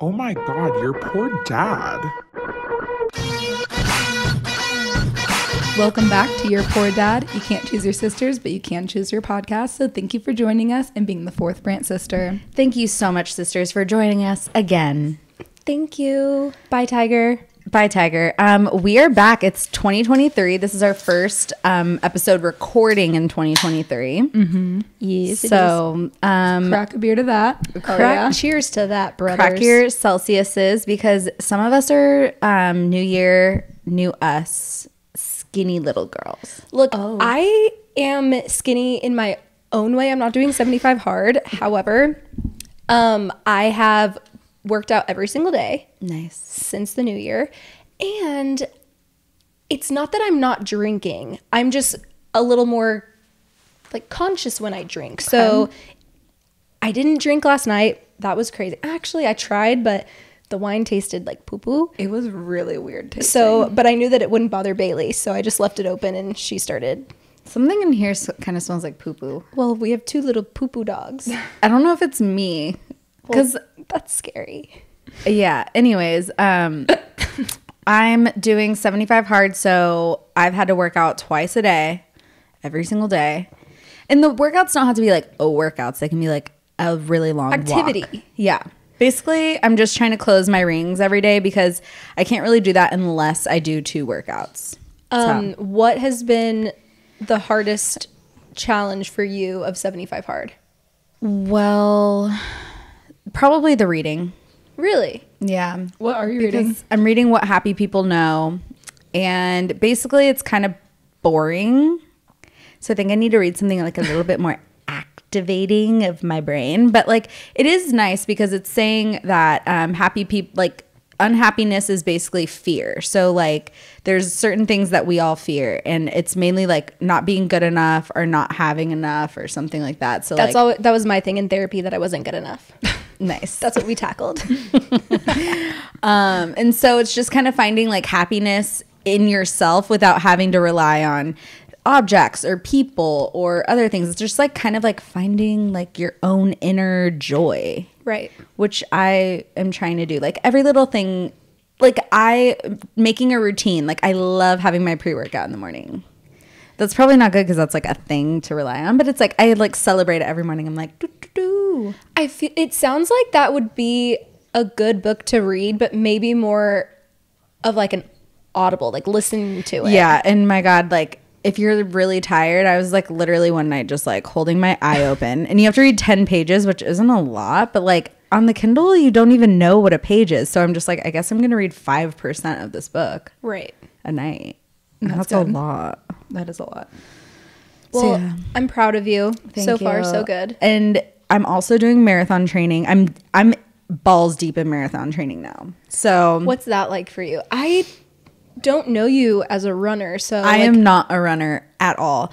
Oh my God, your poor dad. Welcome back to Your Poor Dad. You can't choose your sisters, but you can choose your podcast. So thank you for joining us and being the fourth Brant sister. Thank you so much, sisters, for joining us again. Thank you. Bye, Tiger. Bye, Tiger. We are back. It's 2023. This is our first episode recording in 2023. Mm-hmm. Yes. So, crack a beer to that. Cheers to that, brothers. crack your Celsiuses, because some of us are new year, new us, skinny little girls. Look, I am skinny in my own way. I'm not doing 75 hard. However, I have worked out every single day. Nice. Since the new year. And it's not that I'm not drinking. I'm just a little more like conscious when I drink. So I didn't drink last night. That was crazy. Actually, I tried, but the wine tasted like poo-poo. It was really weird tasting. So, but I knew that it wouldn't bother Bailey. So I just left it open and she started. Something in here kind of smells like poo-poo. Well, we have two little poo-poo dogs. I don't know if it's me. Because that's scary. Yeah. Anyways, I'm doing 75 hard, so I've had to work out twice a day, every single day. And the workouts don't have to be like workouts. They can be like a really long activity. Walk. Yeah. Basically, I'm just trying to close my rings every day because I can't really do that unless I do 2 workouts. What has been the hardest challenge for you of 75 hard? Well, probably the reading. Really? Yeah. What are you reading? I'm reading What Happy People Know. And basically it's kind of boring. So I think I need to read something like a little bit more activating of my brain. But like it is nice because it's saying that happy people, like unhappiness is basically fear. So like there's certain things that we all fear, and it's mainly like not being good enough or not having enough or something like that. So that's all. That was my thing in therapy, that I wasn't good enough. Nice. That's what we tackled. And so it's just kind of finding like happiness in yourself without having to rely on objects or people or other things. It's just like kind of like finding like your own inner joy. Right. Which I am trying to do. Like every little thing, like making a routine. Like I love having my pre-workout in the morning. That's probably not good because that's like a thing to rely on. But it's like I like celebrate it every morning. I'm like, doo, doo, doo. I feel it sounds like that would be a good book to read, but maybe more of like an audible, like listening to it. Yeah. And my God, like if you're really tired, I was like literally one night just like holding my eye open, and you have to read 10 pages, which isn't a lot, but like on the Kindle, you don't even know what a page is. So I'm just like, I guess I'm going to read 5% of this book right a night. That's a lot. That is a lot. Well, So, yeah. I'm proud of you. Thank so you. far, so good. And I'm also doing marathon training. I'm balls deep in marathon training now. So What's that like for you? I don't know you as a runner, so I am not a runner at all.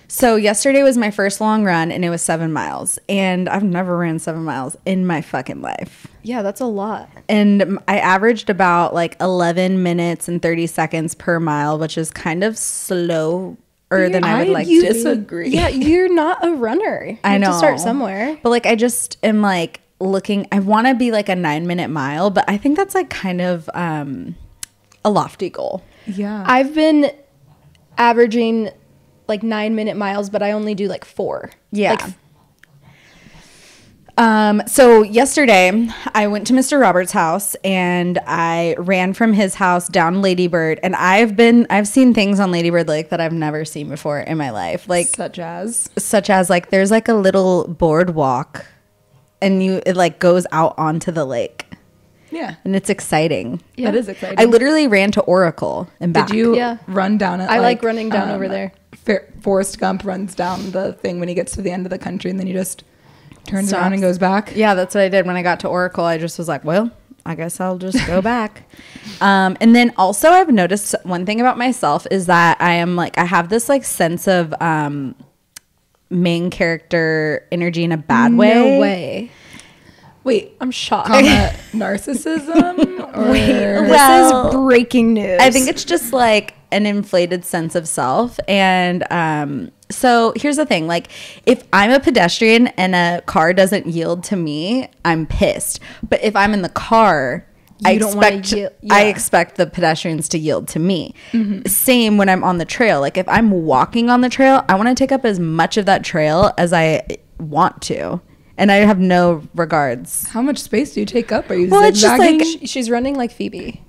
So yesterday was my first long run, and it was 7 miles. And I've never ran 7 miles in my fucking life. Yeah, that's a lot. And I averaged about like 11 minutes and 30 seconds per mile, which is kind of slower than I would like to disagree. Yeah, you're not a runner. You I know. have to start somewhere. But like I just am like looking, I want to be like a 9-minute mile, but I think that's like kind of a lofty goal. Yeah. I've been averaging like 9-minute miles, but I only do like 4. Yeah. Like, So yesterday I went to Mr. Roberts' house and I ran from his house down Ladybird, and I've seen things on Ladybird Lake that I've never seen before in my life. Like such as like there's like a little boardwalk, and it like goes out onto the lake. yeah. And it's exciting. yeah. That is exciting. I literally ran to Oracle and back. Did you Yeah. run down it? I like running down over there. Forrest Gump runs down the thing when he gets to the end of the country, and then he just turns Stops. around and goes back. Yeah, that's what I did when I got to Oracle. I just was like, well, I guess I'll just go back. And then also I've noticed one thing about myself is that I have this like sense of main character energy in a bad way. No way. Wait, I'm shocked. narcissism? Or This is breaking news. I think it's just like an inflated sense of self. And So here's the thing. Like, if I'm a pedestrian and a car doesn't yield to me, I'm pissed. But if I'm in the car, I expect the pedestrians to yield to me. Same when I'm on the trail. Like, if I'm walking on the trail, I want to take up as much of that trail as I want to. And I have no regards. How much space do you take up? Are you Well, it's just zigzagging? like She's running like Phoebe.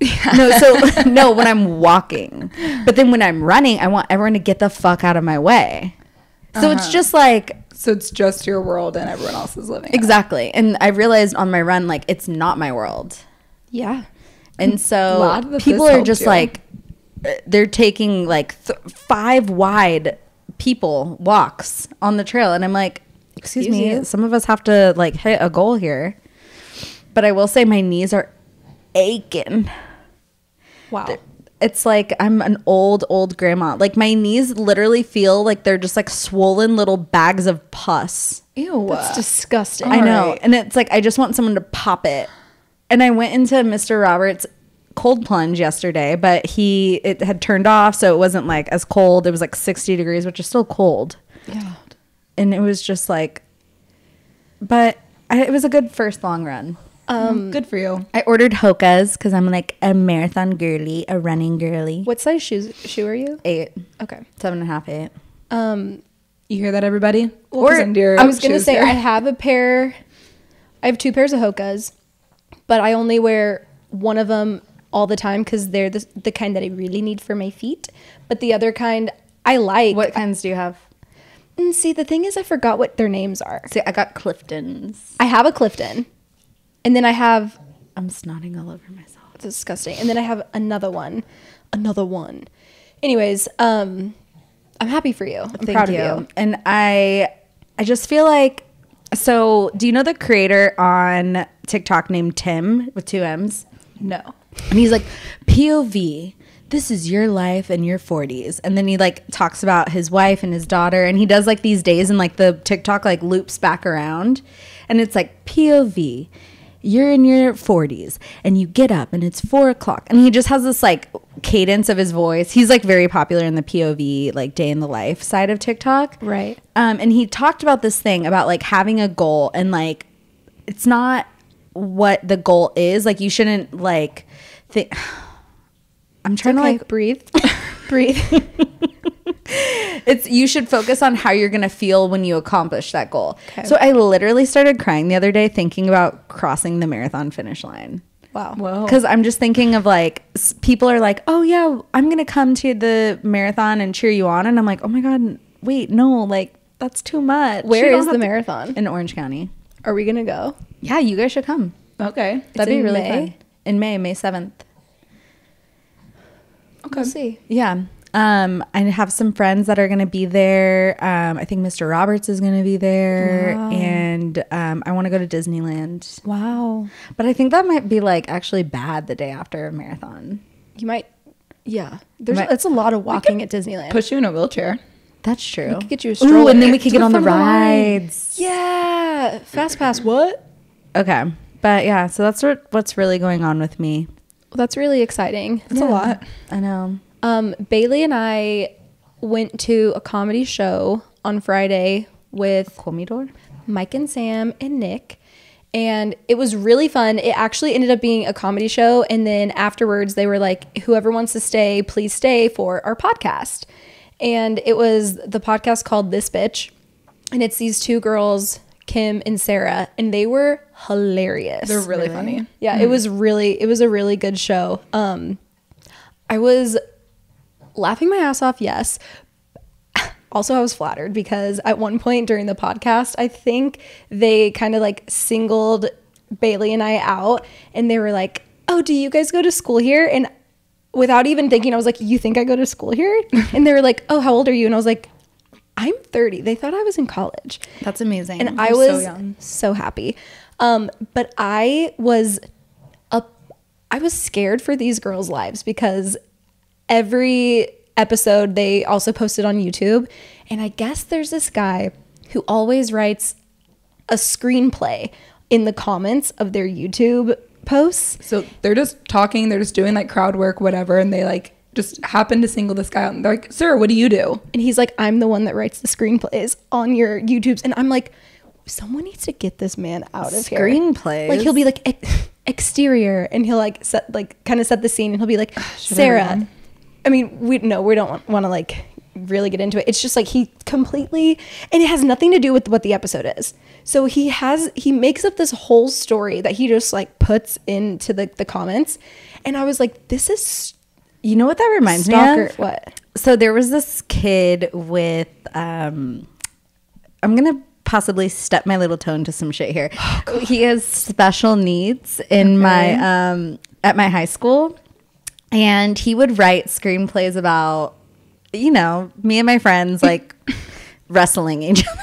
No, when I'm walking. But then when I'm running, I want everyone to get the fuck out of my way. So it's just like, So it's just your world and everyone else is living in it. exactly. And I realized on my run, like, it's not my world. Yeah. And so Glad that people this are helped just you. like, they're taking like 5 wide people walks on the trail. And I'm like, excuse me, you? some of us have to like hit a goal here. But I will say my knees are aching. Wow. It's like I'm an old grandma. Like, my knees literally feel like they're just like swollen little bags of pus. Ew. That's disgusting. I know. right. And it's like, I just want someone to pop it. And I went into Mr. Roberts' cold plunge yesterday, but it had turned off, so it wasn't like as cold. It was like 60 degrees, which is still cold. Yeah. And it was just like, it was a good first long run. Good for you. I ordered Hoka's because I'm like a marathon girly, a running girly. What size shoe are you? 8, Okay. 7.5, 8. You hear that, everybody? Or Send your I was gonna shoes say here. I have 2 pairs of Hoka's, but I only wear one of them all the time because they're the kind that I really need for my feet. But the other kind I like. What kinds do you have? And see, the thing is, I forgot what their names are. See, I got Clifton's. I have a Clifton, and then I have I'm snotting all over myself. disgusting, and then I have another one. Anyways, I'm happy for you. I'm proud of you. And I just feel like, so do you know the creator on TikTok named Tim with 2 M's? No. And he's like, POV, this is your life and your 40s. And then he like talks about his wife and his daughter, and he does like these days, and like the TikTok like loops back around, and it's like, POV, you're in your 40s and you get up and it's 4 o'clock, and he just has this like cadence of his voice. He's like very popular in the POV, like day in the life side of TikTok. Right. And he talked about this thing about like having a goal, and like, it's not what the goal is. Like, you shouldn't like think, I'm trying to like breathe. Breathe. you should focus on how you're going to feel when you accomplish that goal. Okay. So I literally started crying the other day thinking about crossing the marathon finish line. Wow. Whoa. Because I'm just thinking of like, people are like, oh yeah, I'm going to come to the marathon and cheer you on. And I'm like, oh my God, wait, no, like that's too much. Where You don't is have the to- marathon? In Orange County. Are we gonna go? Yeah, you guys should come. Okay. That'd be in really May? fun. In May 7th. Okay. We'll see. Yeah. I have some friends that are going to be there. I think Mr. Roberts is going to be there. Wow. And I want to go to Disneyland. Wow. But I think that might be like actually bad the day after a marathon. You might. Yeah. Might- It's a lot of walking at Disneyland. Push you in a wheelchair. That's true. We could get you a Ooh, stroller. and then we could Do get it on the from line. rides. Yeah. Fast pass. What? Okay. But yeah, so that's what's really going on with me. Well, that's really exciting. That's a lot. I know. Bailey and I went to a comedy show on Friday with Comidor? Mike and Sam and Nick, and it was really fun. It actually ended up being a comedy show, and then afterwards they were like, whoever wants to stay, please stay for our podcast. And it was the podcast called This Bitch, and it's these 2 girls, Kim and Sarah, and they were hilarious. They're really funny. Yeah, it was a really good show. I was laughing my ass off, yes. Also, I was flattered because at one point during the podcast, I think they kind of like singled Bailey and I out, and they were like, oh, do you guys go to school here? And without even thinking, I was like, you think I go to school here? And they were like, oh, how old are you? And I was like, I'm 30. They thought I was in college. That's amazing. And I You're was so young. so happy. But I was scared for these girls' lives because every episode they also posted on YouTube. And I guess there's this guy who always writes a screenplay in the comments of their YouTube posts. So they're just talking, they're just doing like crowd work, whatever, and they like just happened to single this guy out. And they're like, sir, what do you do? And he's like, I'm the one that writes the screenplays on your YouTubes. And I'm like, someone needs to get this man out of here. Screenplays? Like, he'll be like, exterior. And he'll like kind of set the scene. And he'll be like, Sarah. I mean, we don't want to like really get into it. It's just like he completely, and it has nothing to do with what the episode is. So he makes up this whole story that he just like puts into the comments. And I was like, this is, you know what that reminds me of? What? So there was this kid with, I'm going to possibly step my little toe into some shit here. Oh, he has special needs in my, at my high school. And he would write screenplays about, you know, me and my friends like wrestling each other.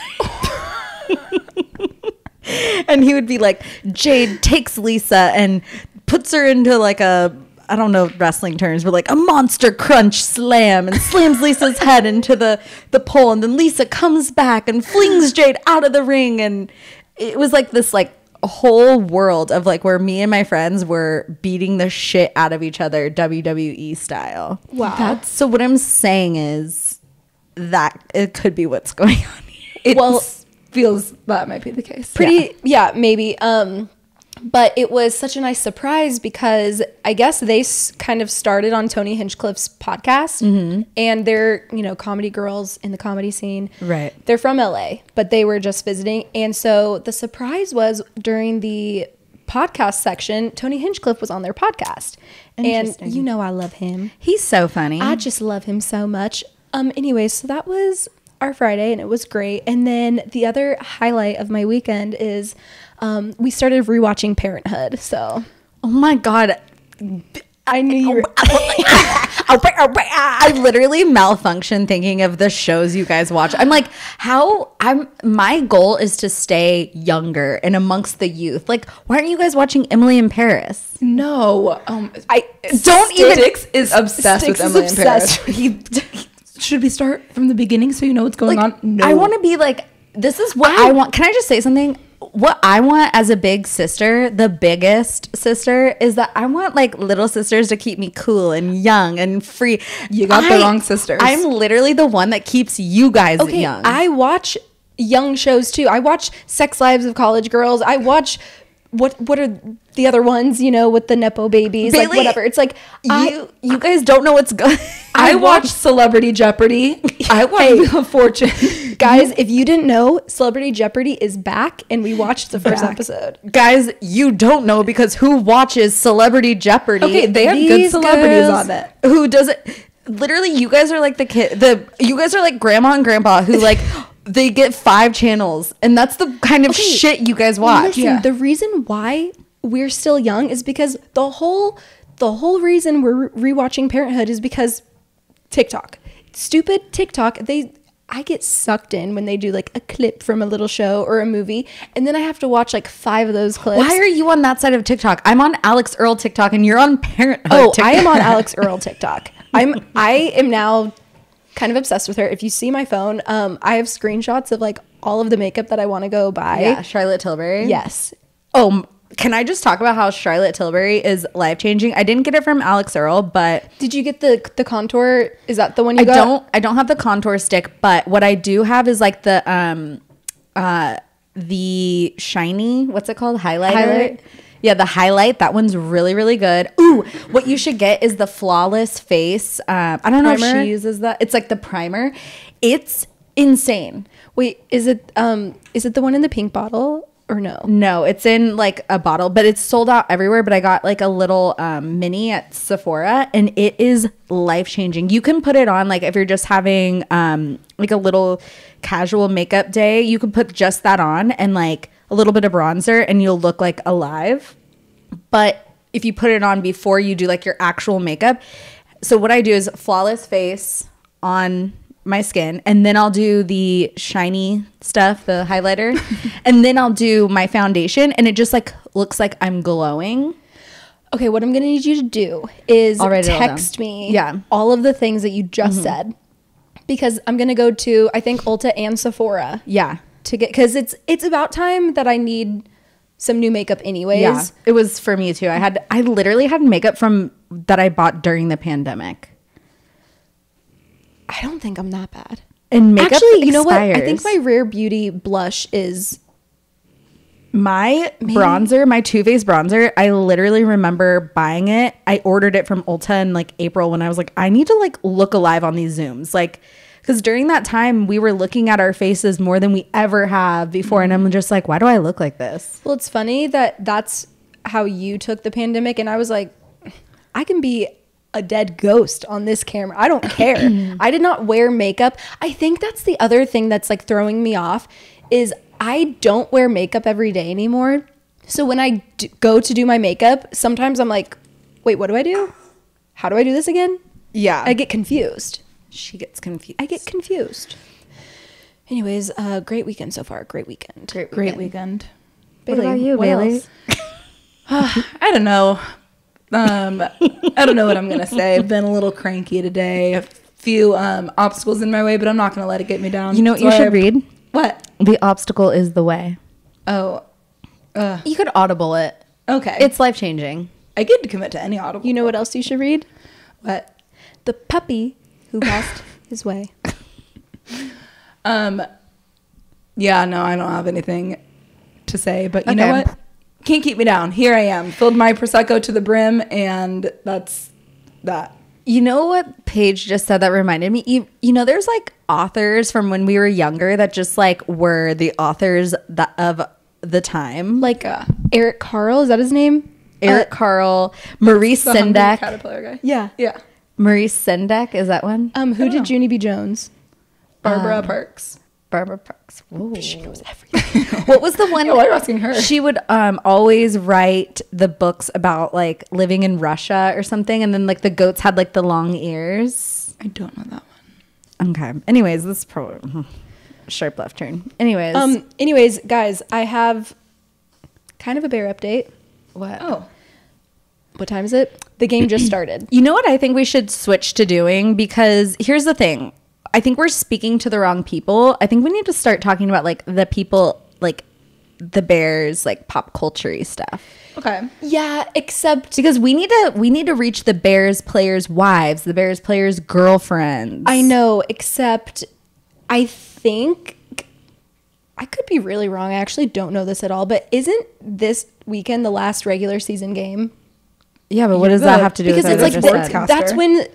And he would be like, Jade takes Lisa and puts her into like a, I don't know wrestling terms, but like a monster crunch slam, and slams Lisa's head into the pole. And then Lisa comes back and flings Jade out of the ring. And it was like this like a whole world of like where me and my friends were beating the shit out of each other WWE style. Wow. So what I'm saying is that it could be what's going on here. It feels that might be the case. Yeah, maybe. But it was such a nice surprise because I guess they kind of started on Tony Hinchcliffe's podcast, and they're, you know, comedy girls in the comedy scene. Right. They're from LA, but they were just visiting. And so the surprise was during the podcast section, Tony Hinchcliffe was on their podcast. And you know, I love him. He's so funny. I just love him so much. Anyway, so that was our Friday and it was great. And then the other highlight of my weekend is we started rewatching Parenthood. So, oh my God. I knew you were. I literally malfunction thinking of the shows you guys watch. I'm like, my goal is to stay younger and amongst the youth. Like, why aren't you guys watching Emily in Paris? No. I don't even. Sticks is obsessed with Emily in Paris. Should we start from the beginning so you know what's going on? No. I want to be like, this is what I want. Can I just say something? What I want as a big sister, the biggest sister, is that I want like little sisters to keep me cool and young and free. You got the wrong sisters. I'm literally the one that keeps you guys young. I watch young shows too. I watch Sex Lives of College Girls. I watch what are the other ones, you know, with the Nepo babies, Bailey, like whatever. It's like you guys don't know what's good. I watch Celebrity Jeopardy. I watch Wheel of Fortune. Guys, if you didn't know, Celebrity Jeopardy is back, and we watched the first episode. Guys, you don't know because who watches Celebrity Jeopardy? Okay, they have good celebrities on it. Who does it? Literally, you guys are like you guys are like grandma and grandpa who like they get 5 channels, and that's the kind of shit you guys watch. Listen, the reason why we're still young is because the whole reason we're rewatching Parenthood is because TikTok. Stupid TikTok, I get sucked in when they do like a clip from a little show or a movie, and then I have to watch like 5 of those clips. Why are you on that side of TikTok? I'm on Alex Earl TikTok and you're on Parenthood TikTok. I am on Alex Earl TikTok. I am now kind of obsessed with her. If you see my phone, I have screenshots of like all of the makeup that I want to go buy. Yeah, Charlotte Tilbury. Yes. Oh, can I just talk about how Charlotte Tilbury is life-changing? I didn't get it from Alex Earl, but did you get the contour? Is that the one you got? I don't have the contour stick, but what I do have is like the shiny, what's it called? Highlight. Yeah, the highlight. That one's really, really good. Ooh, what you should get is the Flawless Face. I don't know if she uses that. It's like the primer. It's insane. Wait, is it the one in the pink bottle? Or no, it's in like a bottle, but it's sold out everywhere. But I got like a little mini at Sephora, and it is life-changing. You can put it on like if you're just having like a little casual makeup day, you can put just that on and like a little bit of bronzer, and you'll look like alive. But if you put it on before you do like your actual makeup, so what I do is Flawless Face on my skin, and then I'll do the shiny stuff, the highlighter, and then I'll do my foundation, and it just like looks like I'm glowing. Okay, what I'm gonna need you to do is text me all of the things that you just said, because I'm gonna go to I think Ulta and Sephora to get, because it's about time that I need some new makeup anyways. Yeah, it was for me too. I literally had makeup from that I bought during the pandemic. I don't think I'm that bad. And makeup Actually, you know what? I expires. think my Rare Beauty blush is My bronzer, my Too Faced bronzer, I literally remember buying it. I ordered it from Ulta in like April when I was like, I need to like look alive on these Zooms. Like, because during that time we were looking at our faces more than we ever have before. And I'm just like, why do I look like this? Well, it's funny that that's how you took the pandemic. And I was like, I can be a dead ghost on this camera. I don't care. I did not wear makeup. I think that's the other thing that's like throwing me off is I don't wear makeup every day anymore. So when I go to do my makeup, sometimes I'm like, wait, what do I do? How do I do this again? Yeah. I get confused. She gets confused. I get confused. Anyways, great weekend so far. Great weekend. Great weekend. What about you, what Bailey? else? I don't know. I don't know what I'm gonna say. I've been a little cranky today. A few obstacles in my way, but I'm not gonna let it get me down. You know what you should read? What? The obstacle is the way. Oh, You could audible it. okay. It's life-changing. I get to commit to any audible. You know what else you should read? What? The Puppy Who Lost His Way. Yeah, no, I don't have anything to say, but you know Okay. what? Can't keep me down. Here I am. Filled my Prosecco to the brim, and that's that. You know what Paige just said that reminded me? You know, there's like authors from when we were younger that just like were the authors of the time. Like Eric Carle, is that his name? Eric Carle, Maurice The hungry Sendak. caterpillar guy. Yeah. Yeah. Maurice Sendak, is that one? Who did Junie B. Jones? Barbara Parks. Barbara Parks. Whoa. She knows everything. What was the one? Oh, why are you asking her? She would always write the books about like living in Russia or something, and then like the goats had like the long ears. I don't know that one. Okay. Anyways, this is probably sharp left turn. Anyways, Anyways, guys, I have kind of a bear update. what? Oh. What time is it? The game just started. You know what I think we should switch to doing? Because here's the thing. I think we're speaking to the wrong people. I think we need to start talking about like the people, like the Bears, like pop culture-y stuff. Okay. Yeah, except Because we need to reach the Bears players' wives, the Bears players' girlfriends. I know, except I think I could be really wrong. I actually don't know this at all, but isn't this weekend the last regular season game? Yeah, but what does that have to do Because with it's what like I just said? that's when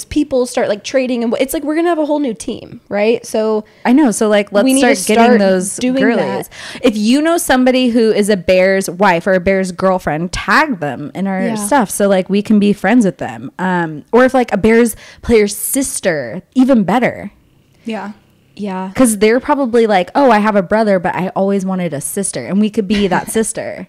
people start like trading, and it's like we're gonna have a whole new team, right? So I know. So like, let's We need to start getting start those doing girlies. that. If you know somebody who is a Bears wife or a Bears girlfriend, tag them in our Yeah. stuff so like we can be friends with them. Or if like a Bears player's sister, even better. Yeah. yeah, Because they're probably like, oh, I have a brother, but I always wanted a sister, and we could be that sister.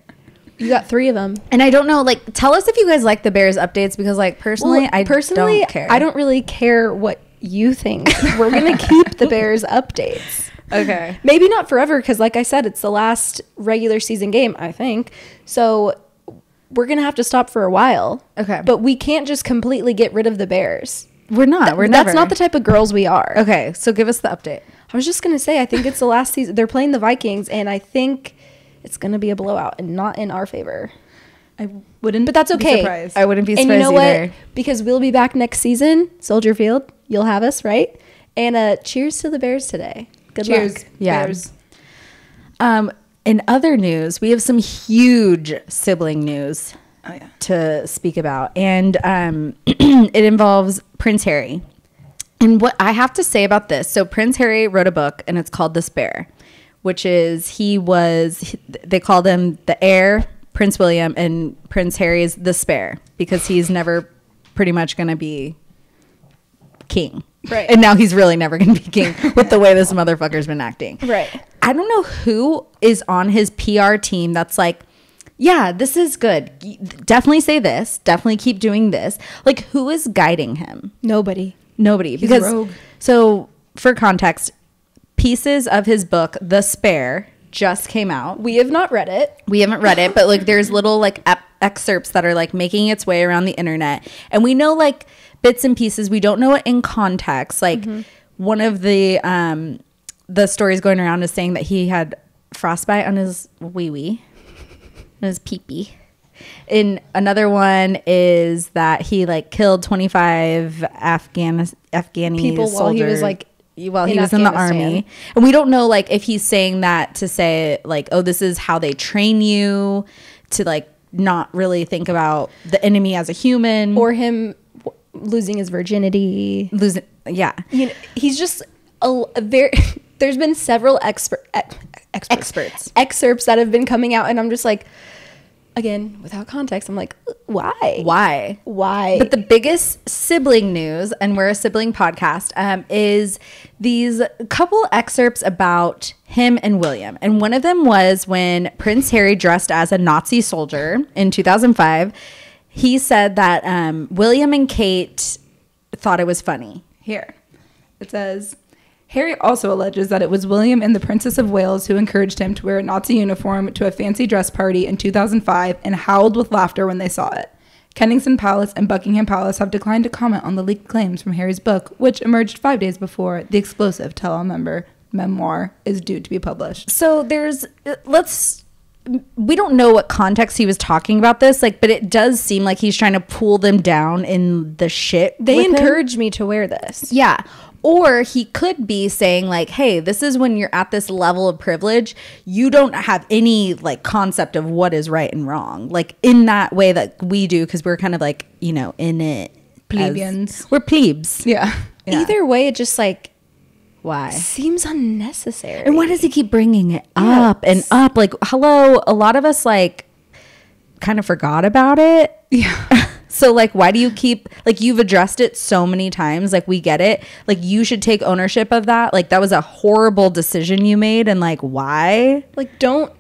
you got 3 of them. And I don't know, like, tell us if you guys like the Bears updates, because like personally, I don't care. I don't really care what you think. We're gonna keep the Bears updates. Okay. Maybe not forever, because like I said, it's the last regular season game, I think. So we're gonna have to stop for a while. Okay. But we can't just completely get rid of the Bears. We're not. We're That's never. not the type of girls we are. Okay, so give us the update. I was just gonna say, I think it's the last season. They're playing the Vikings, and I think it's gonna be a blowout and not in our favor. I wouldn't. But that's be okay. surprised. I wouldn't be And surprised you know either. what? Because we'll be back next season, Soldier Field. You'll have us, right? And cheers to the Bears today. Good Cheers. luck. Yeah. Bears. In other news, we have some huge sibling news Oh yeah. to speak about, and it involves Prince Harry. And what I have to say about this, so Prince Harry wrote a book, and it's called The Spare, which is they called him the heir, Prince William, and Prince Harry is the spare because he's never pretty much going to be king. Right. And now he's really never going to be king with the way this motherfucker's been acting. Right. I don't know who is on his PR team that's like, yeah, this is good. Definitely say this. Definitely keep doing this. Like, who is guiding him? Nobody. Nobody. He's Because a rogue. So for context, pieces of his book, The Spare, just came out. We have not read it. We haven't read it, but like there's little like excerpts that are like making its way around the internet, and we know like bits and pieces. We don't know it in context. Like one of the stories going around is saying that he had frostbite on his wee-wee, on his pee-pee. And another one is that he like killed 25 Afghani People while he was soldiers like while he in was in the Afghanistan. army. And we don't know like if he's saying that to say like, oh, this is how they train you to like not really think about the enemy as a human Or him losing his virginity. losing. Yeah. You know, he's just a very. There's been several excerpts that have been coming out, and I'm just like, again, without context, I'm like, why? But the biggest sibling news, and we're a sibling podcast, is these couple excerpts about him and William. And one of them was when Prince Harry dressed as a Nazi soldier in 2005. He said that William and Kate thought it was funny. Here. It says, Harry also alleges that it was William and the Princess of Wales who encouraged him to wear a Nazi uniform to a fancy dress party in 2005 and howled with laughter when they saw it. Kensington Palace and Buckingham Palace have declined to comment on the leaked claims from Harry's book, which emerged 5 days before the explosive Tell-All memoir is due to be published. So we don't know what context he was talking about this, like, but it does seem like he's trying to pull them down in the shit. They with him. encouraged me to wear this. Yeah. Or he could be saying like, hey, this is when you're at this level of privilege, you don't have any like concept of what is right and wrong. Like in that way that we do, because we're kind of like, you know, in it. Plebeians. We're plebes. Yeah. Either way, it just like Why? seems unnecessary. And why does he keep bringing it up and up? Like, hello, a lot of us like kind of forgot about it. Yeah. So like, why do you keep, like, you've addressed it so many times, like we get it, like you should take ownership of that. Like that was a horrible decision you made, and like why? Like, don't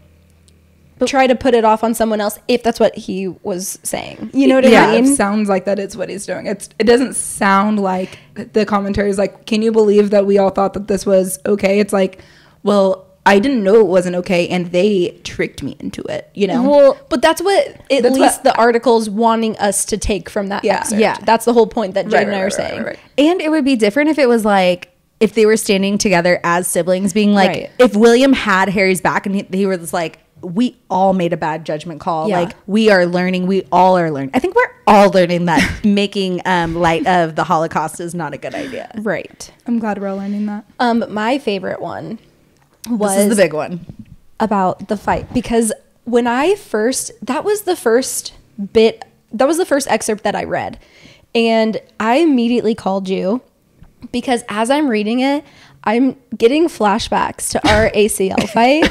try to put it off on someone else if that's what he was saying. You know what Yeah, I mean? it sounds like that is what he's doing. It doesn't sound like the commentary is like, can you believe that we all thought that this was okay? It's like, well, I didn't know it wasn't okay, and they tricked me into it, you know? Well, but that's what at That's least what- the article's wanting us to take from that Yeah. excerpt. Yeah. That's the whole point that Jade Right, and I right, are right, saying. right. And it would be different if it was like, if they were standing together as siblings being like, Right. if William had Harry's back and he was like, we all made a bad judgment call. Yeah. Like we are learning. We all are learning. I think we're all learning that making light of the Holocaust is not a good idea. Right. I'm glad we're all learning that. My favorite one was This is the big one. about the fight, because when that was the first excerpt that I read, and I immediately called you because as I'm reading it, I'm getting flashbacks to our ACL fight.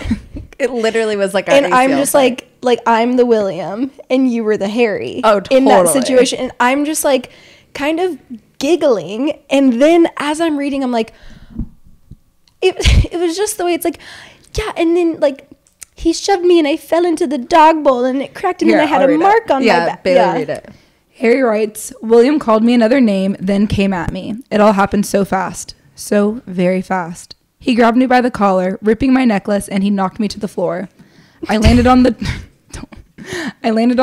It literally was like, And I'm just like I'm the William and you were the Harry. Oh, in that totally. situation. And I'm just like kind of giggling. And then as I'm reading, I'm like, it was just the way it's like, yeah. And then like he shoved me and I fell into the dog bowl and it cracked and Here, then I had I'll a read it. mark on my back. Bailey, read it. Harry writes, William called me another name, then came at me. It all happened so fast. So very fast. He grabbed me by the collar, ripping my necklace, and he knocked me to the floor. I landed on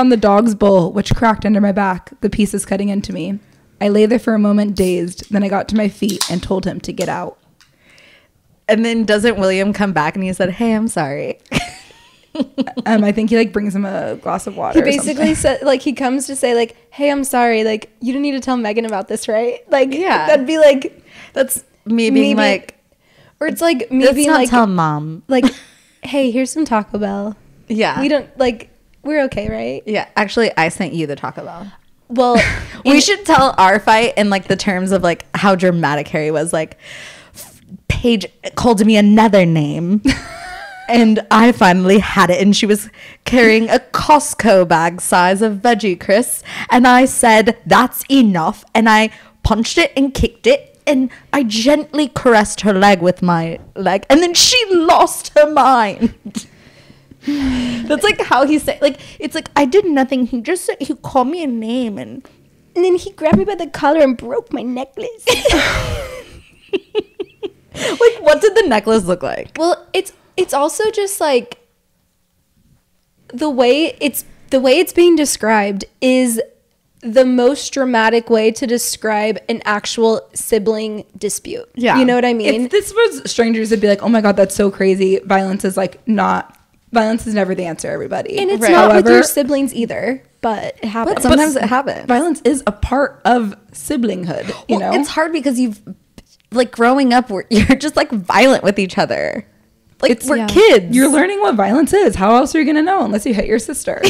the dog's bowl, which cracked under my back, the pieces cutting into me. I lay there for a moment dazed, then I got to my feet and told him to get out. And then doesn't William come back and he said, hey, I'm sorry. I think he like brings him a glass of water. He basically said, like, he comes to say, like, hey, I'm sorry. Like, you didn't need to tell Megan about this, right? Like, Yeah. that'd be like, That's me being Maybe- like, or it's like me let's being not like, tell mom. like, hey, here's some Taco Bell. Yeah. We don't, like, we're okay, right? Yeah. Actually, I sent you the Taco Bell. Well, We should tell our fight in like the terms of like how dramatic Harry was. Like, Paige called me another name. And I finally had it, and she was carrying a Costco bag size of veggie crisps, and I said, that's enough, and I punched it and kicked it, and I gently caressed her leg with my leg, and then she lost her mind. That's like how he said, like, it's like, I did nothing, he just said, he called me a name, and and then he grabbed me by the collar and broke my necklace. like, what did the necklace look like? Well, it's also just like the way it's being described is the most dramatic way to describe an actual sibling dispute. Yeah. You know what I mean? If this was strangers, it'd be like, oh my God, that's so crazy. Violence is like not Violence is never the answer, everybody. And it's Right. not with However, your siblings either, but it happens. But sometimes it happens. Violence is a part of siblinghood, you know? It's hard because you've, like, growing up, you're just, like, violent with each other. Like, we're kids. You're learning what violence is. How else are you going to know unless you hit your sister?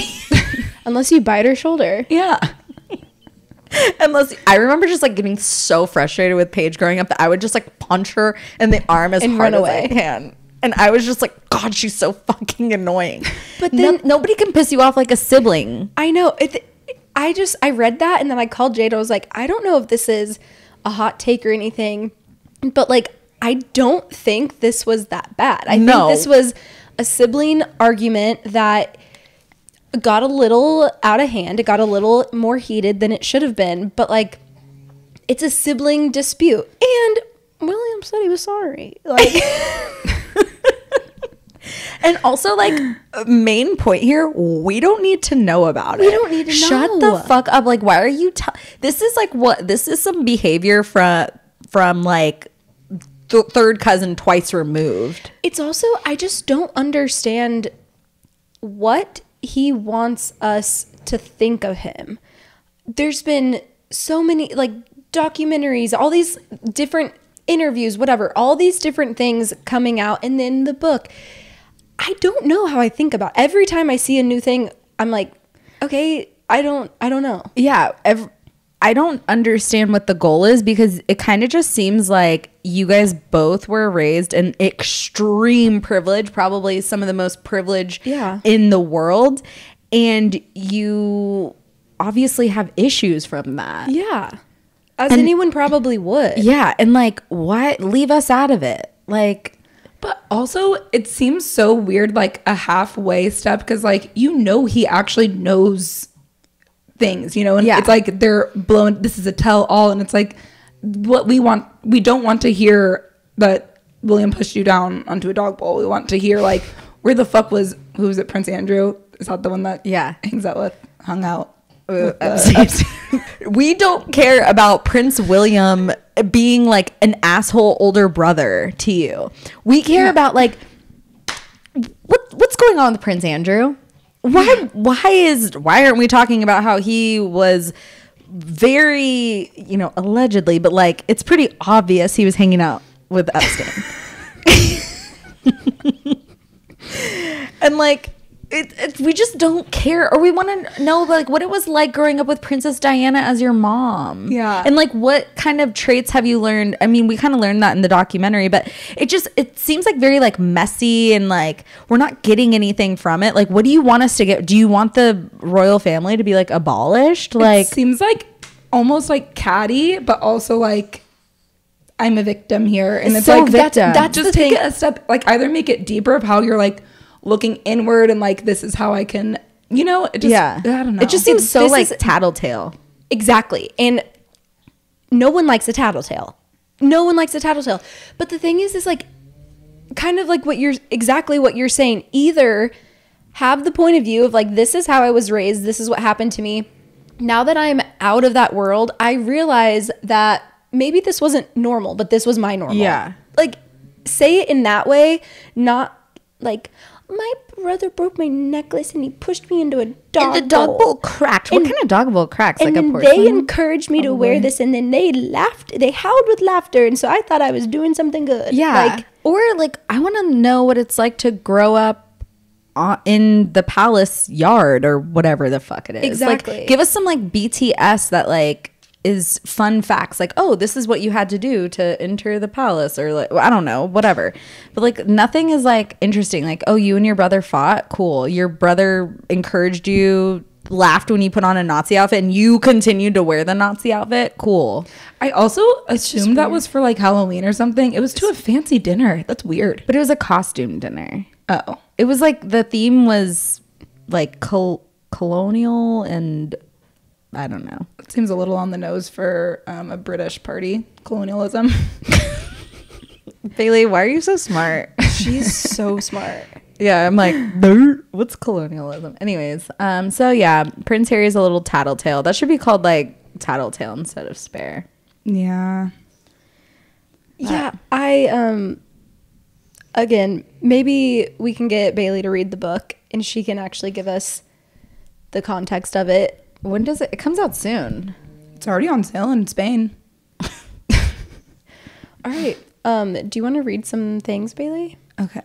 Unless you bite her shoulder. Yeah. I remember just, like, getting so frustrated with Paige growing up that I would just, like, punch her in the arm as And hard run away. as I can. And I was just like, God, she's so fucking annoying. But then nobody can piss you off like a sibling. I know. I read that and then I called Jade. I was like, I don't know if this is a hot take or anything, but like, I don't think this was that bad. I think this was a sibling argument that got a little out of hand. It got a little more heated than it should have been. But like, it's a sibling dispute. And William said he was sorry. Like... And also, like, main point here, we don't need to know about it. We don't need to Shut know. the fuck up. Like, why are you... This is, like, what... This is some behavior from like, third cousin twice removed. It's also, I just don't understand what he wants us to think of him. There's been so many, like, documentaries, all these different interviews, whatever, all these different things coming out, and then the book. I don't know how I think about it. Every time I see a new thing, I'm like, okay, I don't know. Yeah. I don't understand what the goal is because it kind of just seems like you guys both were raised in extreme privilege, probably some of the most privilege in the world. And you obviously have issues from that. Yeah. As anyone probably would. Yeah. And like, what? Leave us out of it. Like, But also, it seems so weird, like a halfway step, because like, you know, he actually knows things, you know, and it's like they're blowing, this is a tell all, and it's like, what we don't want to hear that William pushed you down onto a dog bowl. We want to hear like, where the fuck was, who was it, Prince Andrew? Is that the one that hung out? We don't care about Prince William being like an asshole older brother to you. We care about like what's going on with Prince Andrew. Why aren't we talking about how he was very, you know, allegedly, but like it's pretty obvious he was hanging out with Epstein. And like we just don't care, or we want to know like what it was like growing up with Princess Diana as your mom. Yeah. And like what kind of traits have you learned? I mean, we kind of learned that in the documentary, but it seems like very like messy and like we're not getting anything from it. Like, what do you want us to get? Do you want the royal family to be like abolished? Like, it seems like almost like catty, but also like I'm a victim here, and it's so like victim. that's just take it a step, like either make it deeper of how you're like looking inward and like this is how I can, you know, it just, I don't know. It just seems so this like is- tattletale. Exactly. And no one likes a tattletale. No one likes a tattletale. But the thing is like kind of like what you're saying. Either have the point of view of like, this is how I was raised. This is what happened to me. Now that I'm out of that world, I realize that maybe this wasn't normal, but this was my normal. Yeah. Like say it in that way, not like, my brother broke my necklace and he pushed me into a dog And the dog bowl. bowl cracked. What kind of dog bowl cracks? And Like a then porcelain? they encouraged me to wear this, and then they laughed. They howled with laughter, and so I thought I was doing something good. Yeah. Like, Or like, I want to know what it's like to grow up in the palace yard or whatever the fuck it is. Exactly. Like, give us some like BTS that like is fun facts. Like, oh, this is what you had to do to enter the palace, or like, I don't know, whatever. But like, nothing is like interesting. Like, oh, you and your brother fought. Cool. Your brother encouraged you, laughed when you put on a Nazi outfit, and you continued to wear the Nazi outfit. Cool. I also assumed that was for like Halloween or something. It was to a fancy dinner. That's weird. But it was a costume dinner. Oh, It was like the theme was like colonial and I don't know. it seems a little on the nose for a British party, colonialism. Bailey, why are you so smart? she's so smart. Yeah, I'm like, "Dirt? What's colonialism?" Anyways, so yeah, Prince Harry is a little tattletale. That should be called like tattletale instead of spare. Yeah. Yeah, I again, maybe we can get Bailey to read the book and she can actually give us the context of it. When does it comes out soon? It's already on sale in Spain. All right. Do you want to read some things, Bailey? Okay.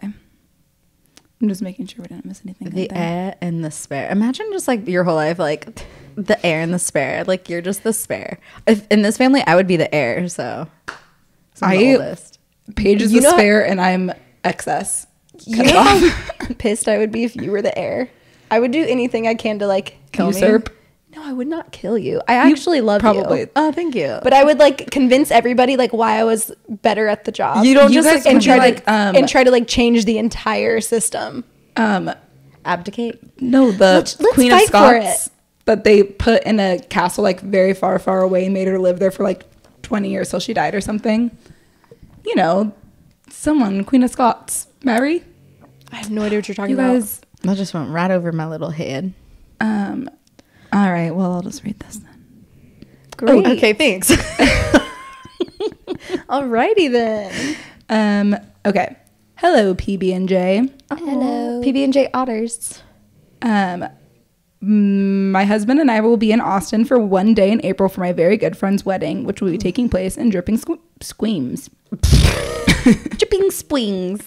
I'm just making sure we didn't miss anything. The heir and the spare. Imagine just like your whole life, like the heir and the spare. Like you're just the spare. If, in this family, I would be the heir. So I'm the oldest. Paige is the spare, and I'm excess. You know how pissed I would be if you were the heir. I would do anything I can to like Usurp. No, I would not kill you. I actually love probably. you. Oh, thank you. But I would like convince everybody like why I was better at the job. You don't just guys like, and try like, to and try to like change the entire system. abdicate. No, the Let's Queen of fight for Scots that they put in a castle like very far, far away and made her live there for like 20 years till she died or something. You know, someone, Queen of Scots. Mary? I have no idea what you're talking You guys. That just went right over my little head. All right, well, I'll just read this then. Great. Oh, okay, thanks. Alrighty then. Okay. Hello, PB&J. Hello. PB&J Otters. My husband and I will be in Austin for one day in April for my very good friend's wedding, which will be taking place in Dripping Squeams. Dripping Swings.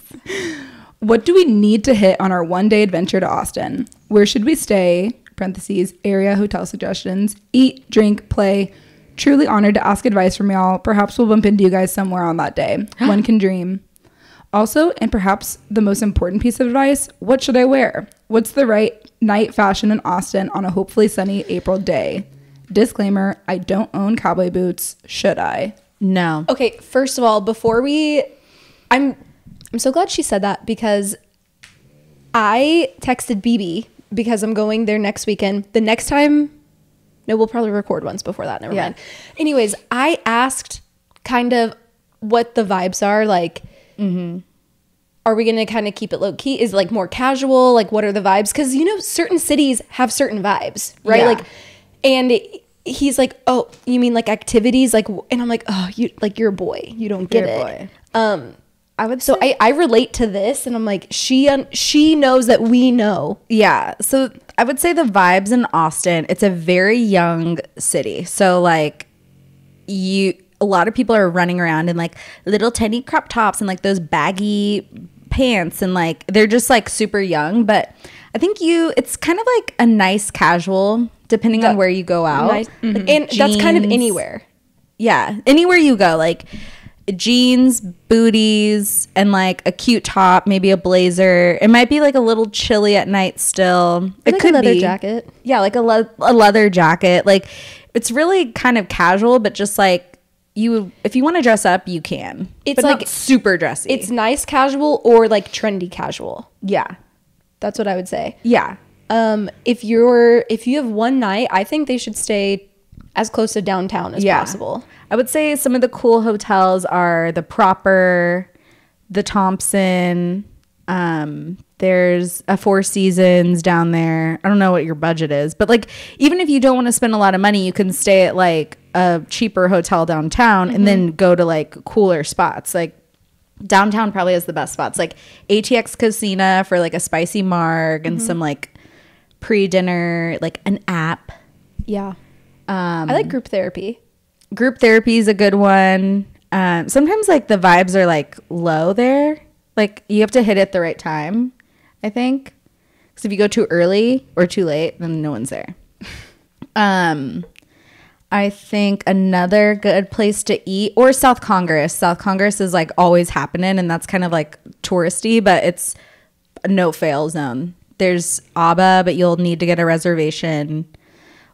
What do we need to hit on our one-day adventure to Austin? Where should we stay? Parentheses, area, hotel suggestions. Eat, drink, play. Truly honored to ask advice from y'all. Perhaps we'll bump into you guys somewhere on that day. One can dream. Also, and perhaps the most important piece of advice, what should I wear? What's the right night fashion in Austin on a hopefully sunny April day? Disclaimer, I don't own cowboy boots. Should I? No. Okay, first of all, I'm so glad she said that because I texted BB because I'm going there next weekend. The next time, no, we'll probably record once before that. Never mind. Anyways, I asked kind of what the vibes are like. Are we going to kind of keep it low key? Is it like more casual? Like what are the vibes? Because you know, certain cities have certain vibes, right? Yeah. Like, and he's like, oh, you mean like activities? Like, and I'm like, oh, you're a boy. You don't get it. I would So I relate to this, and I'm like, she knows that we know. Yeah. So I would say the vibes in Austin, it's a very young city. So like a lot of people are running around in like little tiny crop tops and like those baggy pants, and like they're just like super young. But I think it's kind of like a nice casual depending on where you go out. Nice. And that's kind of anywhere. Yeah. Anywhere you go, like jeans, booties, and like a cute top, maybe a blazer. It might be like a little chilly at night still. It Like could a leather be jacket. Yeah, like a leather jacket. Like it's really kind of casual, but just like if you want to dress up, you can. It's but like not super dressy. It's nice casual or like trendy casual. Yeah. That's what I would say. Yeah. If you have one night, I think they should stay as close to downtown as possible. I would say some of the cool hotels are the Proper, the Thompson. There's a Four Seasons down there. I don't know what your budget is, but like even if you don't want to spend a lot of money, you can stay at like a cheaper hotel downtown and then go to like cooler spots. Like downtown probably has the best spots, like ATX Casino for like a spicy marg and some like pre-dinner, like an app. Yeah. I like group therapy. Group therapy is a good one. Sometimes like the vibes are like low there. Like you have to hit it at the right time, I think. Because if you go too early or too late, then no one's there. I think another good place to eat, or South Congress. South Congress is like always happening, and that's kind of like touristy, but it's a no fail zone. There's ABBA, but you'll need to get a reservation.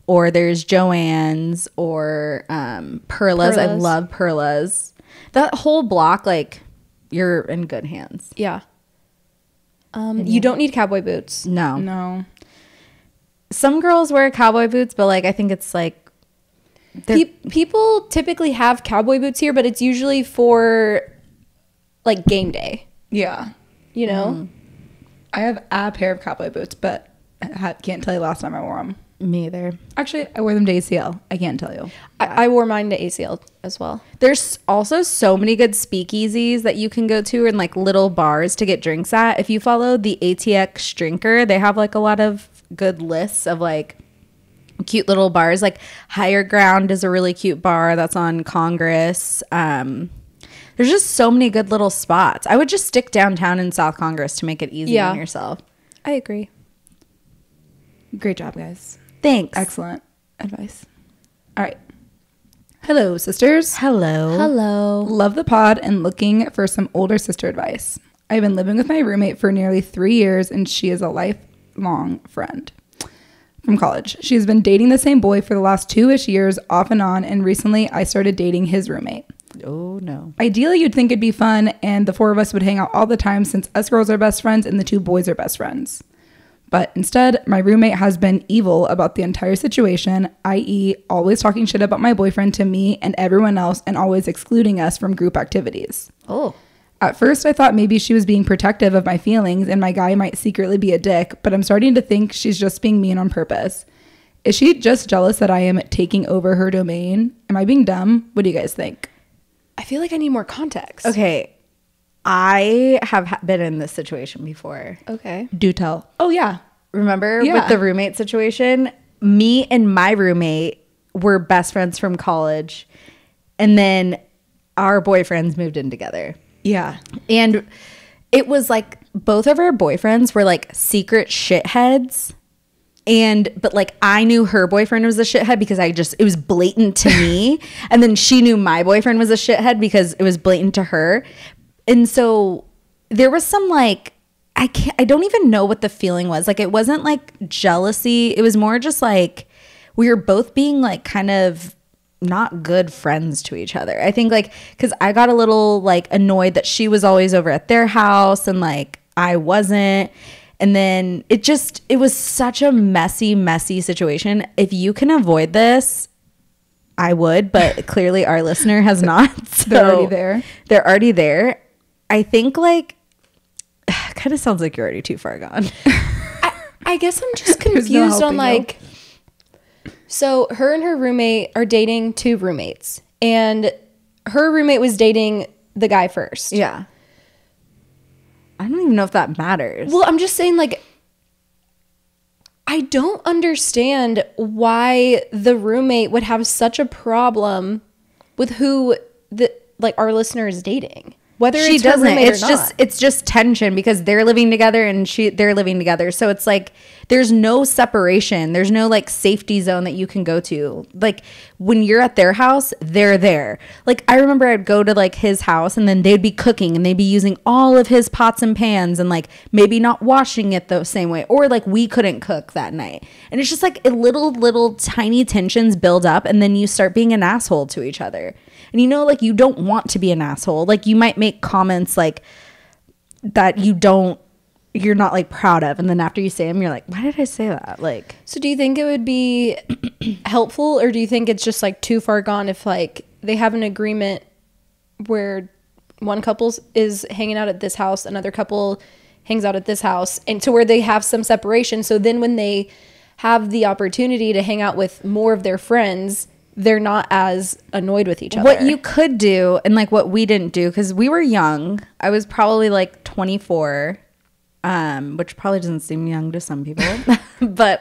Or there's Joann's or Perla's. I love Perla's. That whole block, like, you're in good hands. Yeah. You don't need cowboy boots. No. Some girls wear cowboy boots, but like I think it's like People typically have cowboy boots here, but it's usually for like game day. Yeah. You know? I have a pair of cowboy boots, but I can't tell you last time I wore them. Me either. Actually, I wore them to ACL. I can't tell you. I wore mine to ACL as well. There's also so many good speakeasies that you can go to and like little bars to get drinks at. If you follow the ATX Drinker, they have like a lot of good lists of like cute little bars. Like Higher Ground is a really cute bar that's on Congress. There's just so many good little spots. I would just stick downtown in South Congress to make it easy on yourself. I agree. Great job, guys. Thanks. Excellent advice. All right. Hello, sisters. Hello. Hello. Love the pod and looking for some older sister advice. I've been living with my roommate for nearly 3 years, and she is a lifelong friend from college. She has been dating the same boy for the last 2-ish years, off and on, and recently I started dating his roommate. Oh, no. Ideally, you'd think it'd be fun, and the 4 of us would hang out all the time since us girls are best friends and the 2 boys are best friends. But instead, my roommate has been evil about the entire situation, i.e. always talking shit about my boyfriend to me and everyone else and always excluding us from group activities. Oh. At first, I thought maybe she was being protective of my feelings and my guy might secretly be a dick, but I'm starting to think she's just being mean on purpose. Is she just jealous that I am taking over her domain? Am I being dumb? What do you guys think? I feel like I need more context. Okay. I have been in this situation before. Okay. Do tell. Oh, yeah. Remember Yeah. with the roommate situation? Me and my roommate were best friends from college. And then our boyfriends moved in together. Yeah. And it was like both of our boyfriends were like secret shitheads. But like I knew her boyfriend was a shithead because it was blatant to me. And then she knew my boyfriend was a shithead because it was blatant to her. And so there was some like, I don't even know what the feeling was. Like it wasn't like jealousy. It was more just like we were both being like kind of not good friends to each other. I think like, cause I got a little like annoyed that she was always over at their house and like I wasn't. And then it was such a messy situation. If you can avoid this, I would, but clearly our listener has not. So They're already there. They're already there. I think like, kind of sounds like you're already too far gone. I guess I'm just There's no confused on helping like, so her and her roommate are dating 2 roommates and her roommate was dating the guy first. Yeah. I don't even know if that matters. Well, I'm just saying like, I don't understand why the roommate would have such a problem with who our listener is dating. Whether she it's her doesn't. roommate It's or just not. it's just tension because they're living together and they're living together. So it's like there's no separation. There's no like safety zone that you can go to. Like when you're at their house, they're there. Like I remember I'd go to like his house and then they'd be cooking and they'd be using all of his pots and pans and like maybe not washing it the same way, or like we couldn't cook that night. And it's just like little tiny tensions build up and then you start being an asshole to each other. And you know, like you don't want to be an asshole. Like you might make comments like that you're not like proud of. And then after you say them, you're like, why did I say that? Like, So do you think it would be helpful or do you think it's just like too far gone if like they have an agreement where one couple is hanging out at this house, another couple hangs out at this house, and to where they have some separation. So then when they have the opportunity to hang out with more of their friends, they're not as annoyed with each other. what you could do, and like what we didn't do, because we were young. I was probably like 24, which probably doesn't seem young to some people. But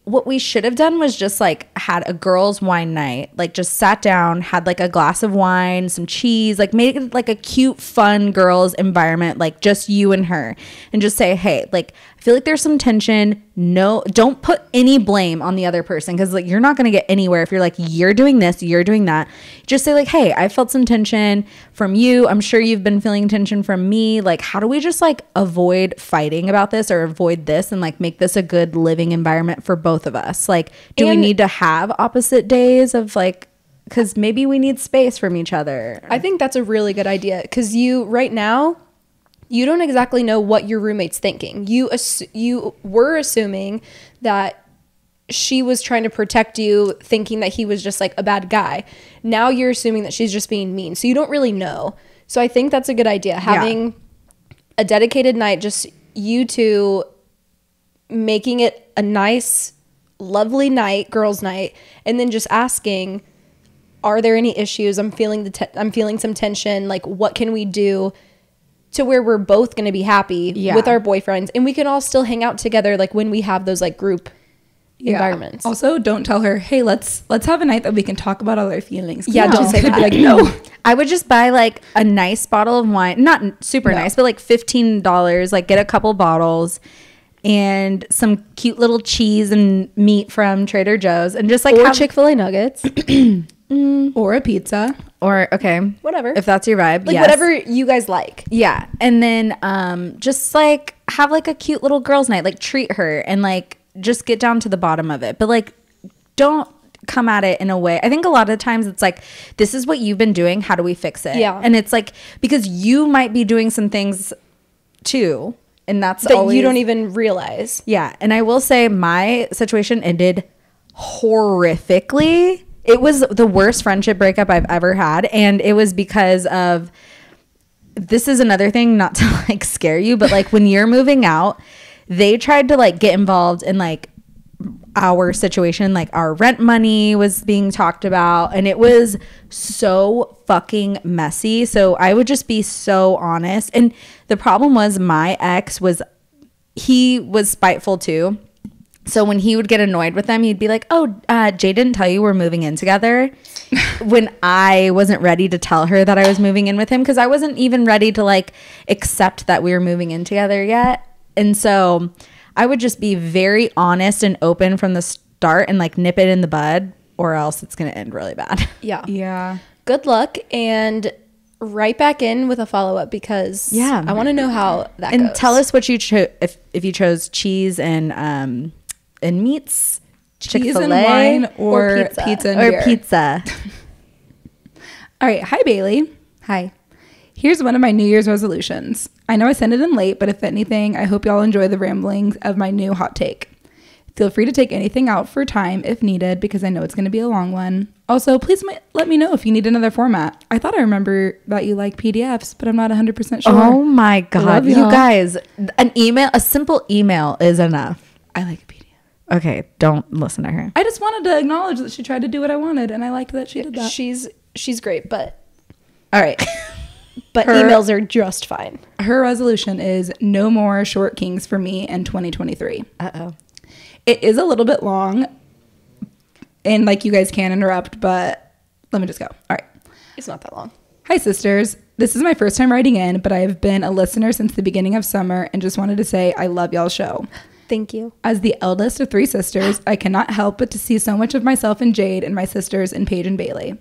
what we should have done was just like had a girls' wine night, like just sat down, had like a glass of wine, some cheese, like made it like a cute, fun girls' environment, like just you and her, and just say, hey, like I feel like there's some tension. No, don't put any blame on the other person because like you're not gonna get anywhere if you're like you're doing this, you're doing that. Just say like, hey, I felt some tension from you. I'm sure you've been feeling tension from me. Like, how do we just like avoid fighting about this or avoid this and like make this a good living environment for both of us? Like, do we need to have opposite days of like, because maybe we need space from each other? I think that's a really good idea because right now you don't exactly know what your roommate's thinking. You were assuming that she was trying to protect you, thinking that he was just like a bad guy. Now you're assuming that she's just being mean. So you don't really know. So I think that's a good idea. Having a dedicated night, just you two making it a nice, lovely night, girls' night, and then just asking, are there any issues? I'm feeling I'm feeling some tension. Like, what can we do to where we're both going to be happy with our boyfriends, and we can all still hang out together, like when we have those like group environments. Also, don't tell her, hey, let's have a night that we can talk about all our feelings. Yeah, don't say that. Be like, no. I would just buy like a nice bottle of wine, not super nice, but like $15. Like get a couple bottles and some cute little cheese and meat from Trader Joe's, and just like or Chick-fil-A nuggets. Or a pizza. Or okay, whatever, if that's your vibe, like whatever you guys like. Yeah, and then just like have like a cute little girls' night, like treat her and like just get down to the bottom of it, but like don't come at it in a way. I think a lot of times it's like, this is what you've been doing, how do we fix it? Yeah, and it's like, because you might be doing some things too, and that's that always, you don't even realize. Yeah, and I will say my situation ended horrifically. It was the worst friendship breakup I've ever had. And it was because of, this is another thing, not to like scare you, but like when you're moving out, they tried to like get involved in like our situation. Like our rent money was being talked about, and it was so fucking messy. So I would just be so honest. And the problem was my ex he was spiteful too. So when he would get annoyed with them, he'd be like, oh, Jay didn't tell you we're moving in together. When I wasn't ready to tell her that I was moving in with him, because I wasn't even ready to like accept that we were moving in together yet. And so I would just be very honest and open from the start and like nip it in the bud, or else it's going to end really bad. Yeah. Good luck, and right back in with a follow-up, because I want to know how that goes. And tell us what you chose, if you chose cheese and meats, cheese Chick-fil-A, and wine, or pizza and beer. Pizza. All right. Hi, Bailey. Hi. Here's one of my New Year's resolutions. I know I sent it in late, but if anything, I hope y'all enjoy the ramblings of my new hot take. Feel free to take anything out for time if needed, because I know it's going to be a long one. Also, please let me know if you need another format. I thought I remember that you like PDFs, but I'm not 100% sure. Oh my God. Love You y'all. guys, a simple email is enough. I like a PDF. Okay, don't listen to her. I just wanted to acknowledge that she tried to do what I wanted, and I liked that she did that. She's great, but All right. but emails are just fine. Her resolution is no more short kings for me in 2023. Uh-oh. It is a little bit long, and like you guys can interrupt, but let me just go. All right. It's not that long. Hi, sisters. This is my first time writing in, but I have been a listener since the beginning of summer and just wanted to say I love y'all's show. Thank you. As the eldest of 3 sisters, I cannot help but to see so much of myself in Jade and my sisters in Paige and Bailey.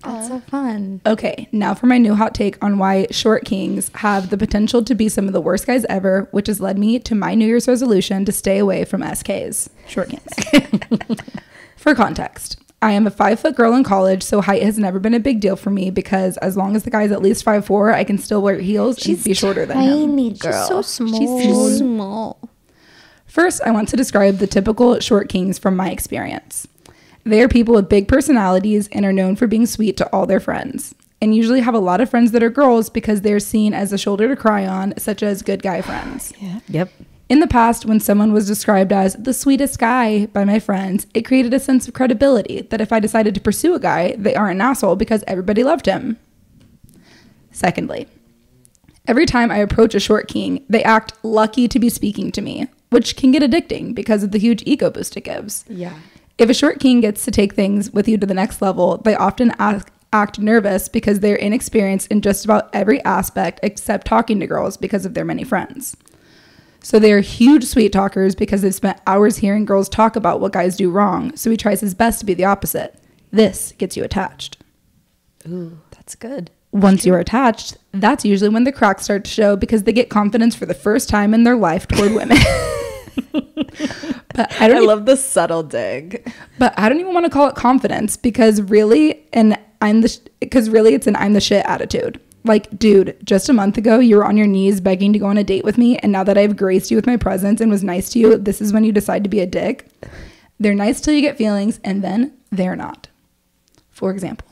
That's so fun. Okay, now for my new hot take on why short kings have the potential to be some of the worst guys ever, which has led me to my New Year's resolution to stay away from SKs, short kings. For context, I am a 5-foot girl in college, so height has never been a big deal for me, because as long as the guy's at least 5'4", I can still wear heels and be shorter than him. Tiny girl. She's so small. She's so small. First, I want to describe the typical short kings from my experience. They are people with big personalities and are known for being sweet to all their friends, and usually have a lot of friends that are girls because they're seen as a shoulder to cry on, such as good guy friends. Yeah. Yep. In the past, when someone was described as the sweetest guy by my friends, it created a sense of credibility that if I decided to pursue a guy, they aren't an asshole because everybody loved him. Secondly, every time I approach a short king, they act lucky to be speaking to me, which can get addicting because of the huge ego boost it gives. Yeah. If a short king gets to take things with you to the next level, they often act nervous because they're inexperienced in just about every aspect except talking to girls because of their many friends. So they are huge sweet talkers because they've spent hours hearing girls talk about what guys do wrong, so he tries his best to be the opposite. This gets you attached. Ooh, that's good. Once you are attached, that's usually when the cracks start to show because they get confidence for the first time in their life toward women. But I love the subtle dig. But I don't even want to call it confidence because really, it's an I'm the shit attitude. Like, dude, just a month ago, you were on your knees begging to go on a date with me, and now that I've graced you with my presence and was nice to you, this is when you decide to be a dick. They're nice till you get feelings, and then they're not. For example,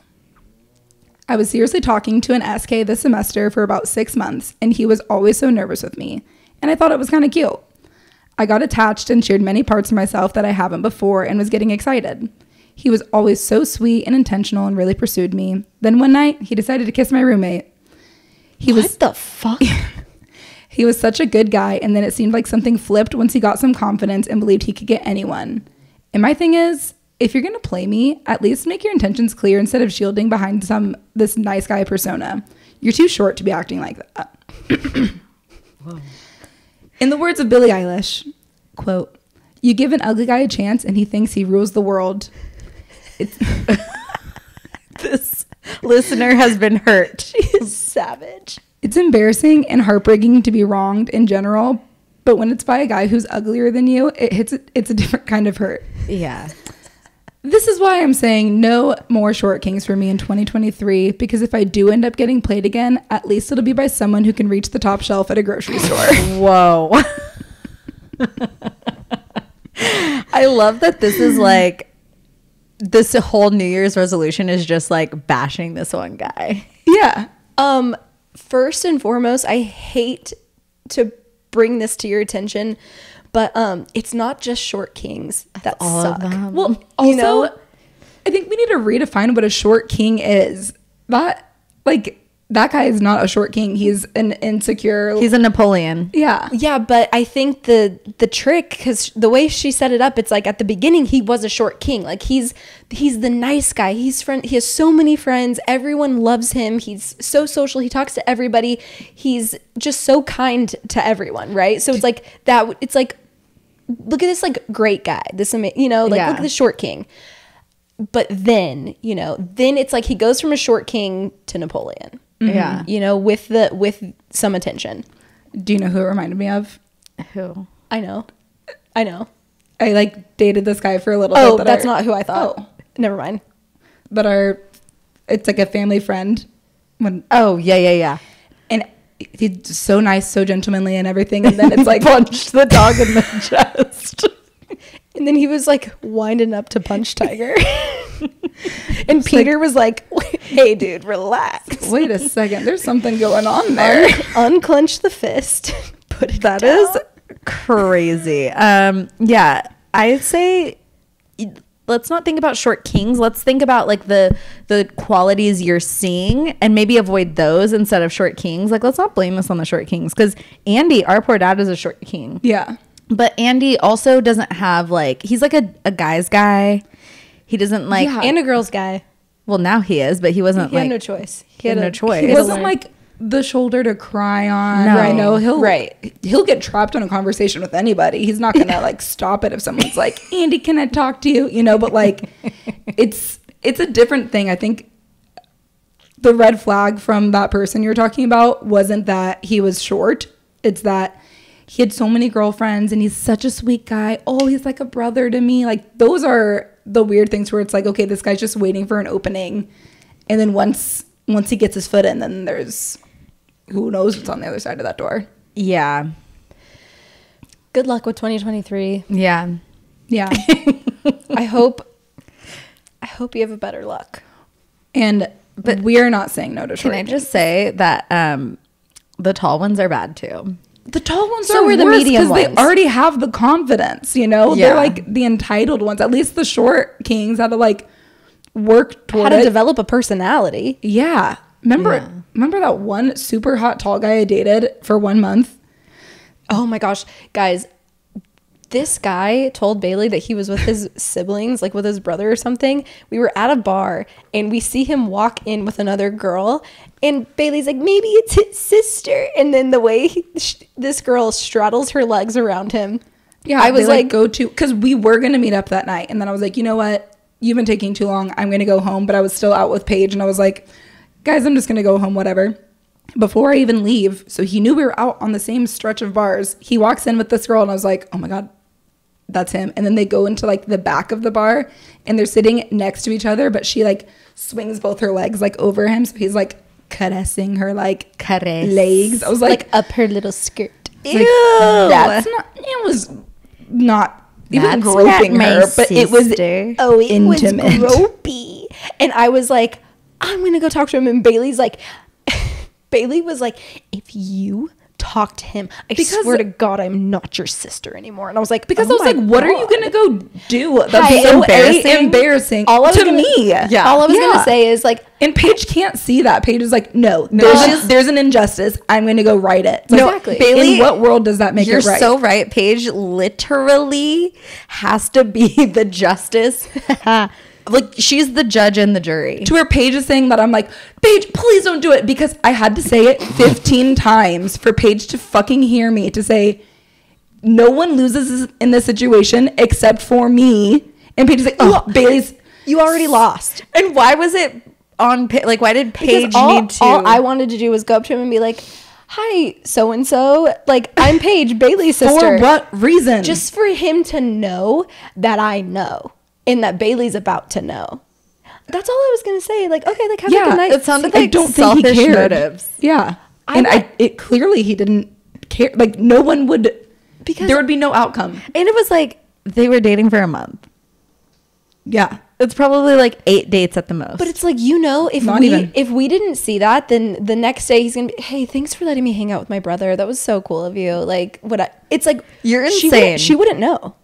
I was seriously talking to an SK this semester for about 6 months, and he was always so nervous with me, and I thought it was kind of cute. I got attached and shared many parts of myself that I haven't before and was getting excited. He was always so sweet and intentional and really pursued me. Then one night, he decided to kiss my roommate. What the fuck? He was such a good guy, and then it seemed like something flipped once he got some confidence and believed he could get anyone. And my thing is, if you're going to play me, at least make your intentions clear instead of shielding behind this nice guy persona. You're too short to be acting like that. In the words of Billie Eilish, quote, "You give an ugly guy a chance and he thinks he rules the world." This listener has been hurt. She is savage. It's embarrassing and heartbreaking to be wronged in general, but when it's by a guy who's uglier than you, it's a different kind of hurt. Yeah. This is why I'm saying no more short kings for me in 2023, because if I do end up getting played again, at least it'll be by someone who can reach the top shelf at a grocery store. Whoa. I love that this is like, this whole New Year's resolution is just like bashing this one guy. Yeah. First and foremost, I hate to bring this to your attention, but it's not just short kings that all suck. of them. Well, also, I think we need to redefine what a short king is. That guy is not a short king. He's an insecure. He's a Napoleon. Yeah. Yeah, but I think the trick, because the way she set it up, it's like at the beginning he was a short king. Like he's the nice guy. He has so many friends. Everyone loves him. He's so social. He talks to everybody. He's just so kind to everyone, right? So it's like that. It's like, look at this like great guy. This look at the short king. But then then it's like he goes from a short king to Napoleon. Yeah. With some attention. Do you know who it reminded me of? Who? I know. I like dated this guy for a little Oh, bit. that's not who I thought. Oh. Never mind. It's like a family friend. Oh, yeah. And he's so nice, so gentlemanly and everything. And then it's like Punched the dog in the chest. And then he was like winding up to punch Tiger. And Peter was like, "Hey, dude, relax. Wait a second. There's something going on there." Unclench the fist. Put it That down. is crazy. Yeah, I'd say let's not think about short kings. Let's think about like the qualities you're seeing and maybe avoid those instead of short kings. Like, let's not blame this on the short kings, because Andy, our poor dad, is a short king. Yeah. But Andy also doesn't have he's like a guy's guy. He doesn't like, Yeah. And a girl's guy. well, now he is, but he wasn't He had like, no choice. he had no choice. He had to wasn't learn. like the shoulder to cry on. No. I know Right. he'll get trapped in a conversation with anybody. He's not gonna like stop it if someone's like, "Andy, can I talk to you?" But like it's a different thing. I think the red flag from that person you're talking about wasn't that he was short. It's that he had so many girlfriends and he's such a sweet guy. Oh, he's like a brother to me. Like, those are the weird things where it's like, okay, this guy's just waiting for an opening. And then once he gets his foot in, then there's who knows what's on the other side of that door. yeah. Good luck with 2023. Yeah. Yeah. I hope you have a better luck. But we're not saying no to short. Can I just say that the tall ones are bad too? The tall ones So are are the worse medium because they ones. already have the confidence, Yeah. They're like the entitled ones. At least the short kings had to like work toward How to it. develop a personality. Yeah. Remember that one super hot tall guy I dated for 1 month? Oh my gosh, guys. This guy told Bailey that he was with his siblings, like with his brother or something. We were at a bar and we see him walk in with another girl. And Bailey's like, maybe it's his sister. And then the way this girl straddles her legs around him. Yeah, I was like, go to, because we were going to meet up that night. And then I was like, you know what? You've been taking too long. I'm going to go home. But I was still out with Paige. And I was like, guys, I'm just going to go home, whatever. Before I even leave, so he knew we were out on the same stretch of bars. He walks in with this girl and I was like, oh my God, that's him. And then they go into like the back of the bar and they're sitting next to each other. But she like swings both her legs like over him. So he's like caressing her like legs. I was like up her little skirt. Like, that's not, it was not even That's groping not my her, but it was sister. Oh, it intimate. was gropey. And I was like, I'm going to go talk to him. And Bailey was like, if you talk to him. I Because- swear to God, I'm not your sister anymore. And I was like, Because oh I was like, my what are you God. going to go do? That's Hi, so embarrassing. embarrassing All I was to gonna- me. Yeah. All I was Yeah. gonna say is like, And Paige can't see that. Paige is like, no, she's- there's an injustice. I'm going to go right it. It's like, Exactly. Bailey, in what world does that make You're it right? so right. Paige literally has to be the justice. Like, she's the judge and the jury. To where Paige is saying that, I'm like, Paige, please don't do it, because I had to say it 15 times for Paige to fucking hear me, to say, no one loses in this situation except for me. And Paige is like, oh, Bailey's. you already lost. And why was it on, like, why did Paige Because all, need to? all I wanted to do was go up to him and be like, hi, so-and-so. Like, I'm Paige, Bailey's sister. For what reason? Just for him to know that I know and that Bailey's about to know. That's all I was going to say. Like, okay, like, have a good night. it sounded I like don't think he selfish cared. motives. Yeah. I And want- it clearly he didn't care. Like, no one would, Because- there would be no outcome. And it was like, they were dating for a month. Yeah. It's probably like 8 dates at the most. But it's like, you know, Not even. if we didn't see that, then the next day he's gonna be, hey, thanks for letting me hang out with my brother. That was so cool of you. Like, it's like, You're she insane. She wouldn't know.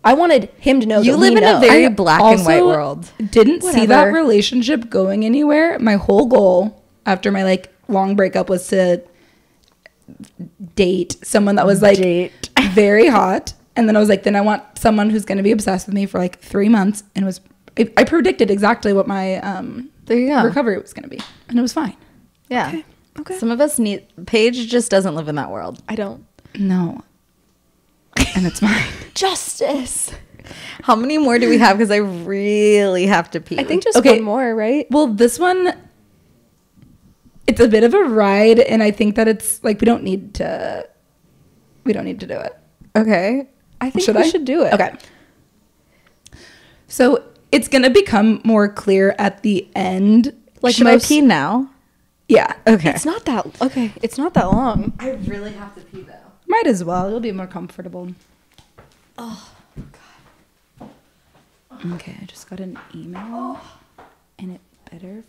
I wanted him to know. You that live we in a know. very I black and white also world. Didn't see that Whatever. relationship going anywhere. My whole goal after my like long breakup was to date someone that was like very hot. And then I was like, then I want someone who's going to be obsessed with me for like 3 months. And it was, I predicted exactly what my There you go. recovery was going to be. And it was fine. Yeah. Okay. Some of us need. Paige just doesn't live in that world. I don't. No. And it's mine. Justice. How many more do we have? Because I really have to pee. I think just Okay. one more, right? Well, this one, it's a bit of a ride. And I think that it's like, we don't need to do it. Okay. I think Should we I? should do it. Okay. So it's going to become more clear at the end. Like, should I pee now? Yeah. Okay. It's not that long. I really have to pee though. Might as well. It'll be more comfortable. Oh God. Okay. I just got an email. And it better.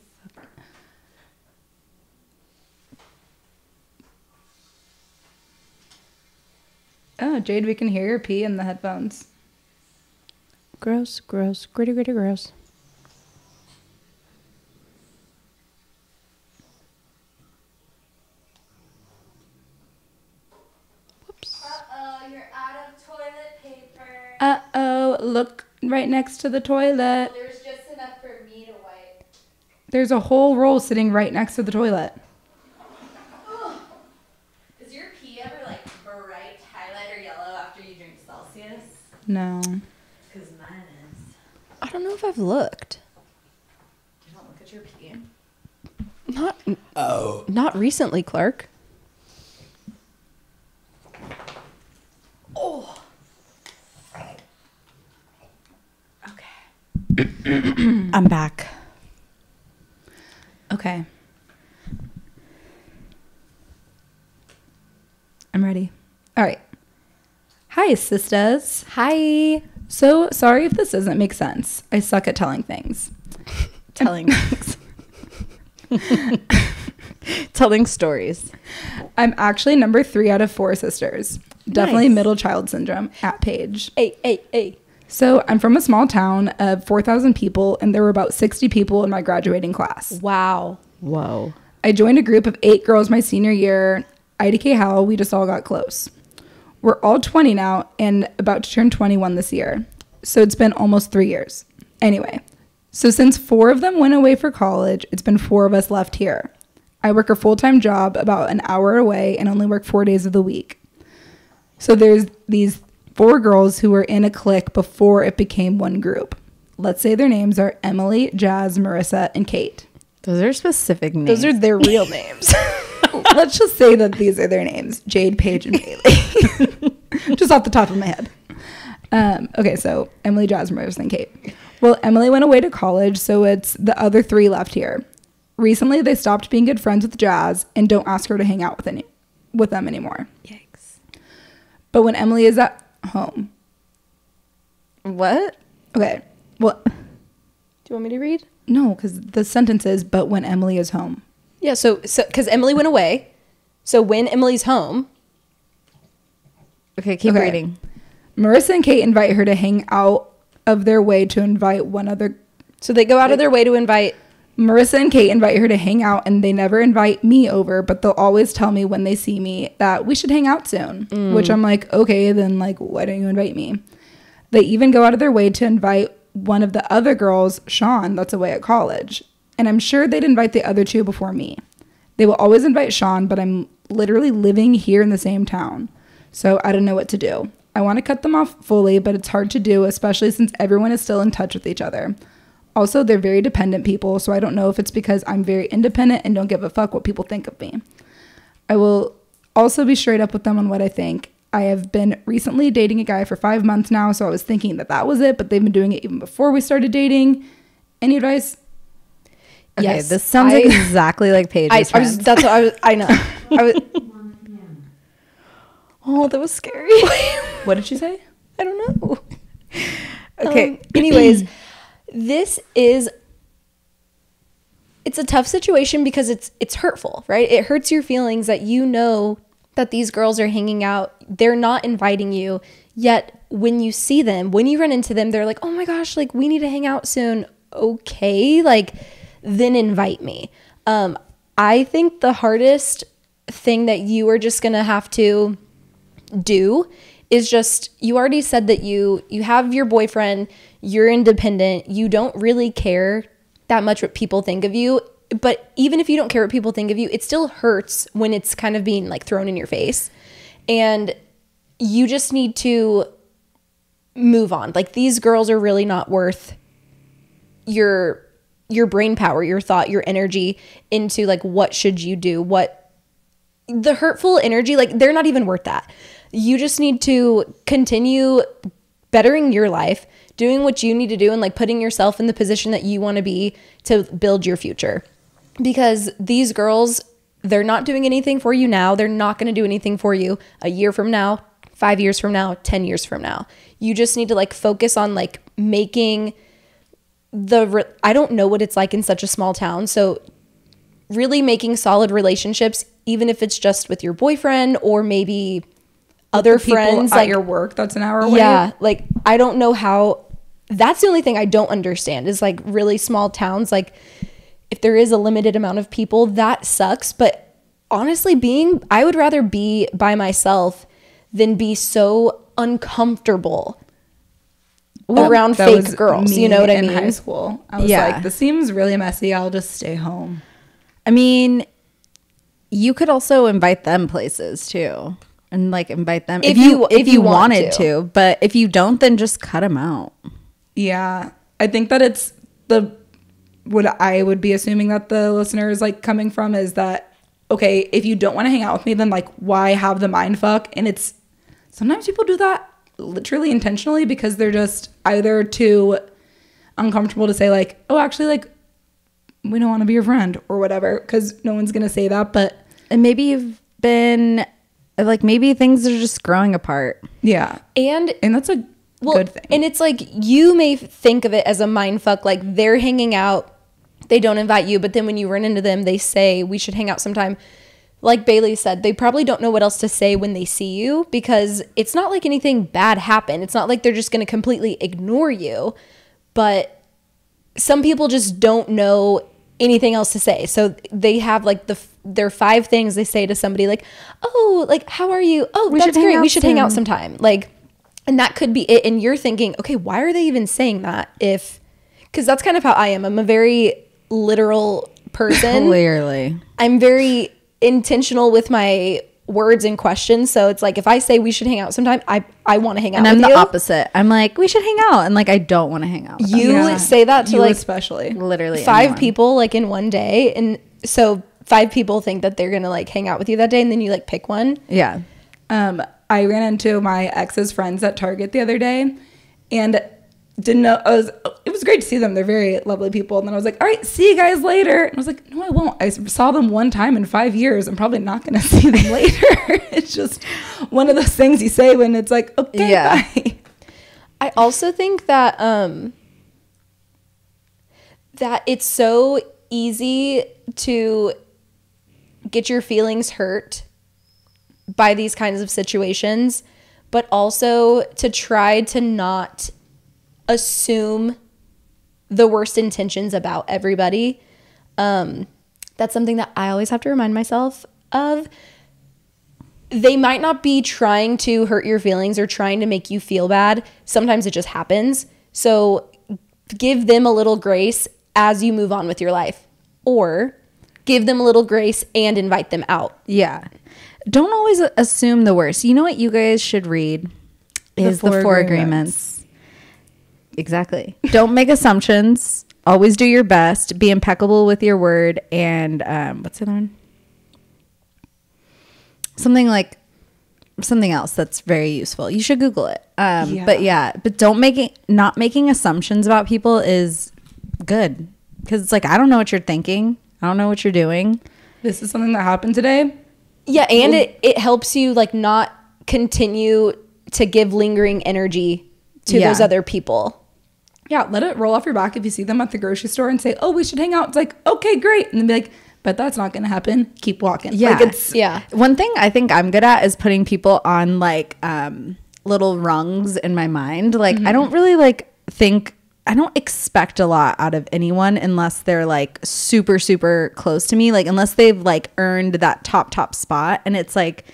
Oh, Jade, we can hear your pee in the headphones. Gross, gross, gritty, gross. Whoops. Uh-oh, you're out of toilet paper. Uh-oh. Look right next to the toilet. There's just enough for me to wipe. There's a whole roll sitting right next to the toilet. Is your pee ever like bright highlight or yellow after you drink Celsius? No. Because mine is. I don't know if I've looked. You don't look at your pee. Not recently, Clark. Okay. I'm back. Okay. I'm ready. All right. Hi, sisters. Hi. So sorry if this doesn't make sense. I suck at telling things. Telling things. Telling stories. I'm actually number 3 out of 4 sisters. Definitely Nice. middle child syndrome at Paige. Hey. So I'm from a small town of 4,000 people, and there were about 60 people in my graduating class. Wow. Whoa. I joined a group of 8 girls my senior year. IDK Howell, we just all got close. We're all 20 now and about to turn 21 this year. So it's been almost 3 years. Anyway, so since 4 of them went away for college, it's been 4 of us left here. I work a full-time job about an hour away and only work 4 days of the week. So there's these 4 girls who were in a clique before it became one group. Let's say their names are Emily, Jazz, Marissa, and Kate. Those are specific names. Those are their real names. Let's just say that these are their names: Jade, Paige, and Bailey. Just off the top of my head. Okay, so Emily, Jazz, Marissa, and Kate. Well, Emily went away to college, so it's the other 3 left here. Recently, they stopped being good friends with Jazz and don't ask her to hang out with them anymore. Yikes. But when Emily is at home, What? okay, well, Do you want me to read? no, because the sentence is, but when Emily is home. Yeah, so because Emily went away So when Emily's home, Okay, keep Okay. reading. Marissa and Kate invite her to hang out of their way to invite one other. so they go out of their way to invite. Marissa and Kate invite her to hang out, and they never invite me over, but they'll always tell me when they see me that we should hang out soon, which I'm like, okay, then like, why don't you invite me? They even go out of their way to invite one of the other girls, Sean, that's away at college. And I'm sure they'd invite the other two before me. They will always invite Sean, but I'm literally living here in the same town. So I don't know what to do. I want to cut them off fully, but it's hard to do, especially since everyone is still in touch with each other. Also, they're very dependent people, so I don't know if it's because I'm very independent and don't give a fuck what people think of me. I will also be straight up with them on what I think. I have been recently dating a guy for 5 months now, so I was thinking that was it, but they've been doing it even before we started dating. Any advice? Okay, Yes, this sounds exactly like Paige's friends. That's what I know. I was. Oh, that was scary. What did she say? I don't know. Okay. Anyways, it's a tough situation because it's hurtful, right? It hurts your feelings that you know that these girls are hanging out. They're not inviting you. Yet when you see them, when you run into them, they're like, oh my gosh, like we need to hang out soon. Okay. Like then invite me. I think the hardest thing that you are just going to have to do is just, you already said that you have your boyfriend, you're independent, you don't really care that much what people think of you. But even if you don't care what people think of you, it still hurts when it's kind of being like thrown in your face. And you just need to move on. Like these girls are really not worth your brain power, your thought, your energy into like, what should you do? What the hurtful energy, like they're not even worth that. You just need to continue bettering your life, doing what you need to do and like putting yourself in the position that you want to be to build your future. Because these girls, they're not doing anything for you now. They're not going to do anything for you a year from now, 5 years from now, 10 years from now. You just need to like focus on like making I don't know what it's like in such a small town. So really making solid relationships, even if it's just with your boyfriend or maybe other friends at like your work that's an hour away. Yeah, like I don't know how. That's the only thing I don't understand is like really small towns. Like if there is a limited amount of people, that sucks. But honestly, I would rather be by myself than be so uncomfortable around That fake was girls. me You know what I in mean? high school. I was Yeah. like, this seems really messy. I'll just stay home. I mean, you could also invite them places too, and like invite them If you want wanted to. to. But if you don't, then just cut them out. Yeah, I think that it's what I would be assuming that the listener is like coming from is that, okay, if you don't want to hang out with me, then like why have the mind fuck? And it's sometimes people do that literally intentionally because they're just either too uncomfortable to say like, oh, actually like we don't want to be your friend or whatever, because no one's gonna say that. But And maybe you've been like, maybe things are just growing apart. yeah, And that's a good thing. And it's like you may think of it as a mind fuck, like they're hanging out, they don't invite you, but then when you run into them, they say we should hang out sometime. Like Bailey said, they probably don't know what else to say when they see you because it's not like anything bad happened. It's not like they're just going to completely ignore you, but some people just don't know anything else to say. So they have like their 5 things they say to somebody like, oh, like, how are you? Oh, that's great. We should hang out sometime. Like, and that could be it. And you're thinking, okay, why are they even saying that? Because that's kind of how I am. I'm a very literal person. Clearly. I'm very intentional with my words and questions. So it's like, if I say we should hang out sometime, I want to hang out And I'm with the you. opposite. I'm like, we should hang out. And like, I don't want to hang out. with them. You Yeah. say that to You like especially Literally 5 anyone. people like in one day. And so 5 people think that they're going to like hang out with you that day. And then you like pick one. Yeah. I ran into my ex's friends at Target the other day and didn't know it was great to see them. They're very lovely people. And then I was like, all right, see you guys later. And I was like, no, I won't. I saw them one time in 5 years. I'm probably not going to see them later. It's just one of those things you say when it's like, okay, Yeah. bye. I also think that that it's so easy to get your feelings hurt by these kinds of situations, but also to try to not assume the worst intentions about everybody. That's something that I always have to remind myself of. They might not be trying to hurt your feelings or trying to make you feel bad. Sometimes it just happens. So give them a little grace as you move on with your life, or give them a little grace and invite them out. Yeah. Don't always assume the worst. You know what you guys should read is the four agreements. Exactly. Don't make assumptions. Always do your best. Be impeccable with your word. And what's the other one? Something else that's very useful. You should Google it. But not making assumptions about people is good, because it's like, I don't know what you're thinking. I don't know what you're doing. This is something that happened today. Yeah, and it helps you like not continue to give lingering energy to those other people. Yeah, let it roll off your back if you see them at the grocery store and say, oh, we should hang out. It's like, okay, great. And then be like, but that's not going to happen. Keep walking. Yeah. Like One thing I think I'm good at is putting people on like little rungs in my mind. Like I don't really I don't expect a lot out of anyone unless they're like super, super close to me. Like unless they've like earned that top spot. And it's like,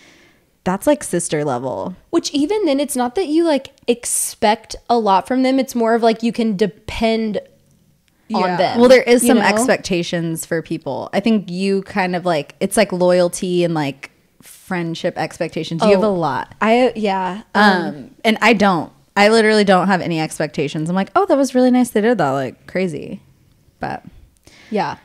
that's like sister level. Which even then, it's not that you like expect a lot from them. It's more of like you can depend on them. Well, there is some expectations for people. I think you kind of like, it's like loyalty and like friendship expectations. You have a lot. And I don't. I literally don't have any expectations. I'm like, oh, that was really nice they did that. Like crazy. But yeah.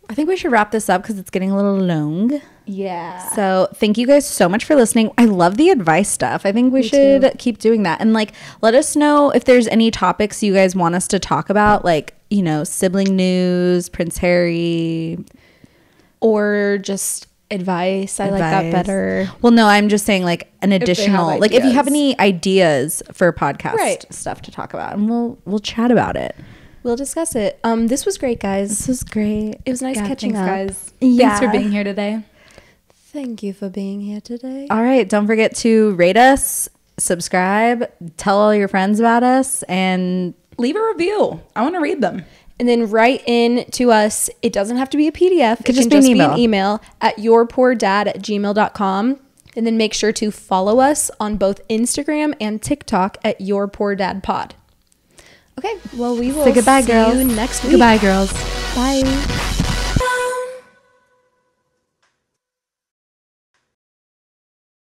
I think we should wrap this up because it's getting a little long. Yeah. So thank you guys so much for listening. I love the advice stuff. I think we should keep doing that. And like, let us know if there's any topics you guys want us to talk about, like, you know, sibling news, Prince Harry, or just advice. I like that better. Well, no, I'm just saying like an additional, like if you have any ideas for podcast stuff to talk about, and we'll chat about it. We'll discuss it. This was great, guys. This was great. It was nice catching up. Guys. Yeah. Thanks for being here today. Thank you for being here today. All right. Don't forget to rate us, subscribe, tell all your friends about us, and leave a review. I want to read them. And then write in to us. It doesn't have to be a PDF. It can just be an email at yourpoordad@gmail.com. And then make sure to follow us on both Instagram and TikTok at yourpoordadpod. Okay, well, we will say goodbye, see girls. you next week. Goodbye, girls. Bye.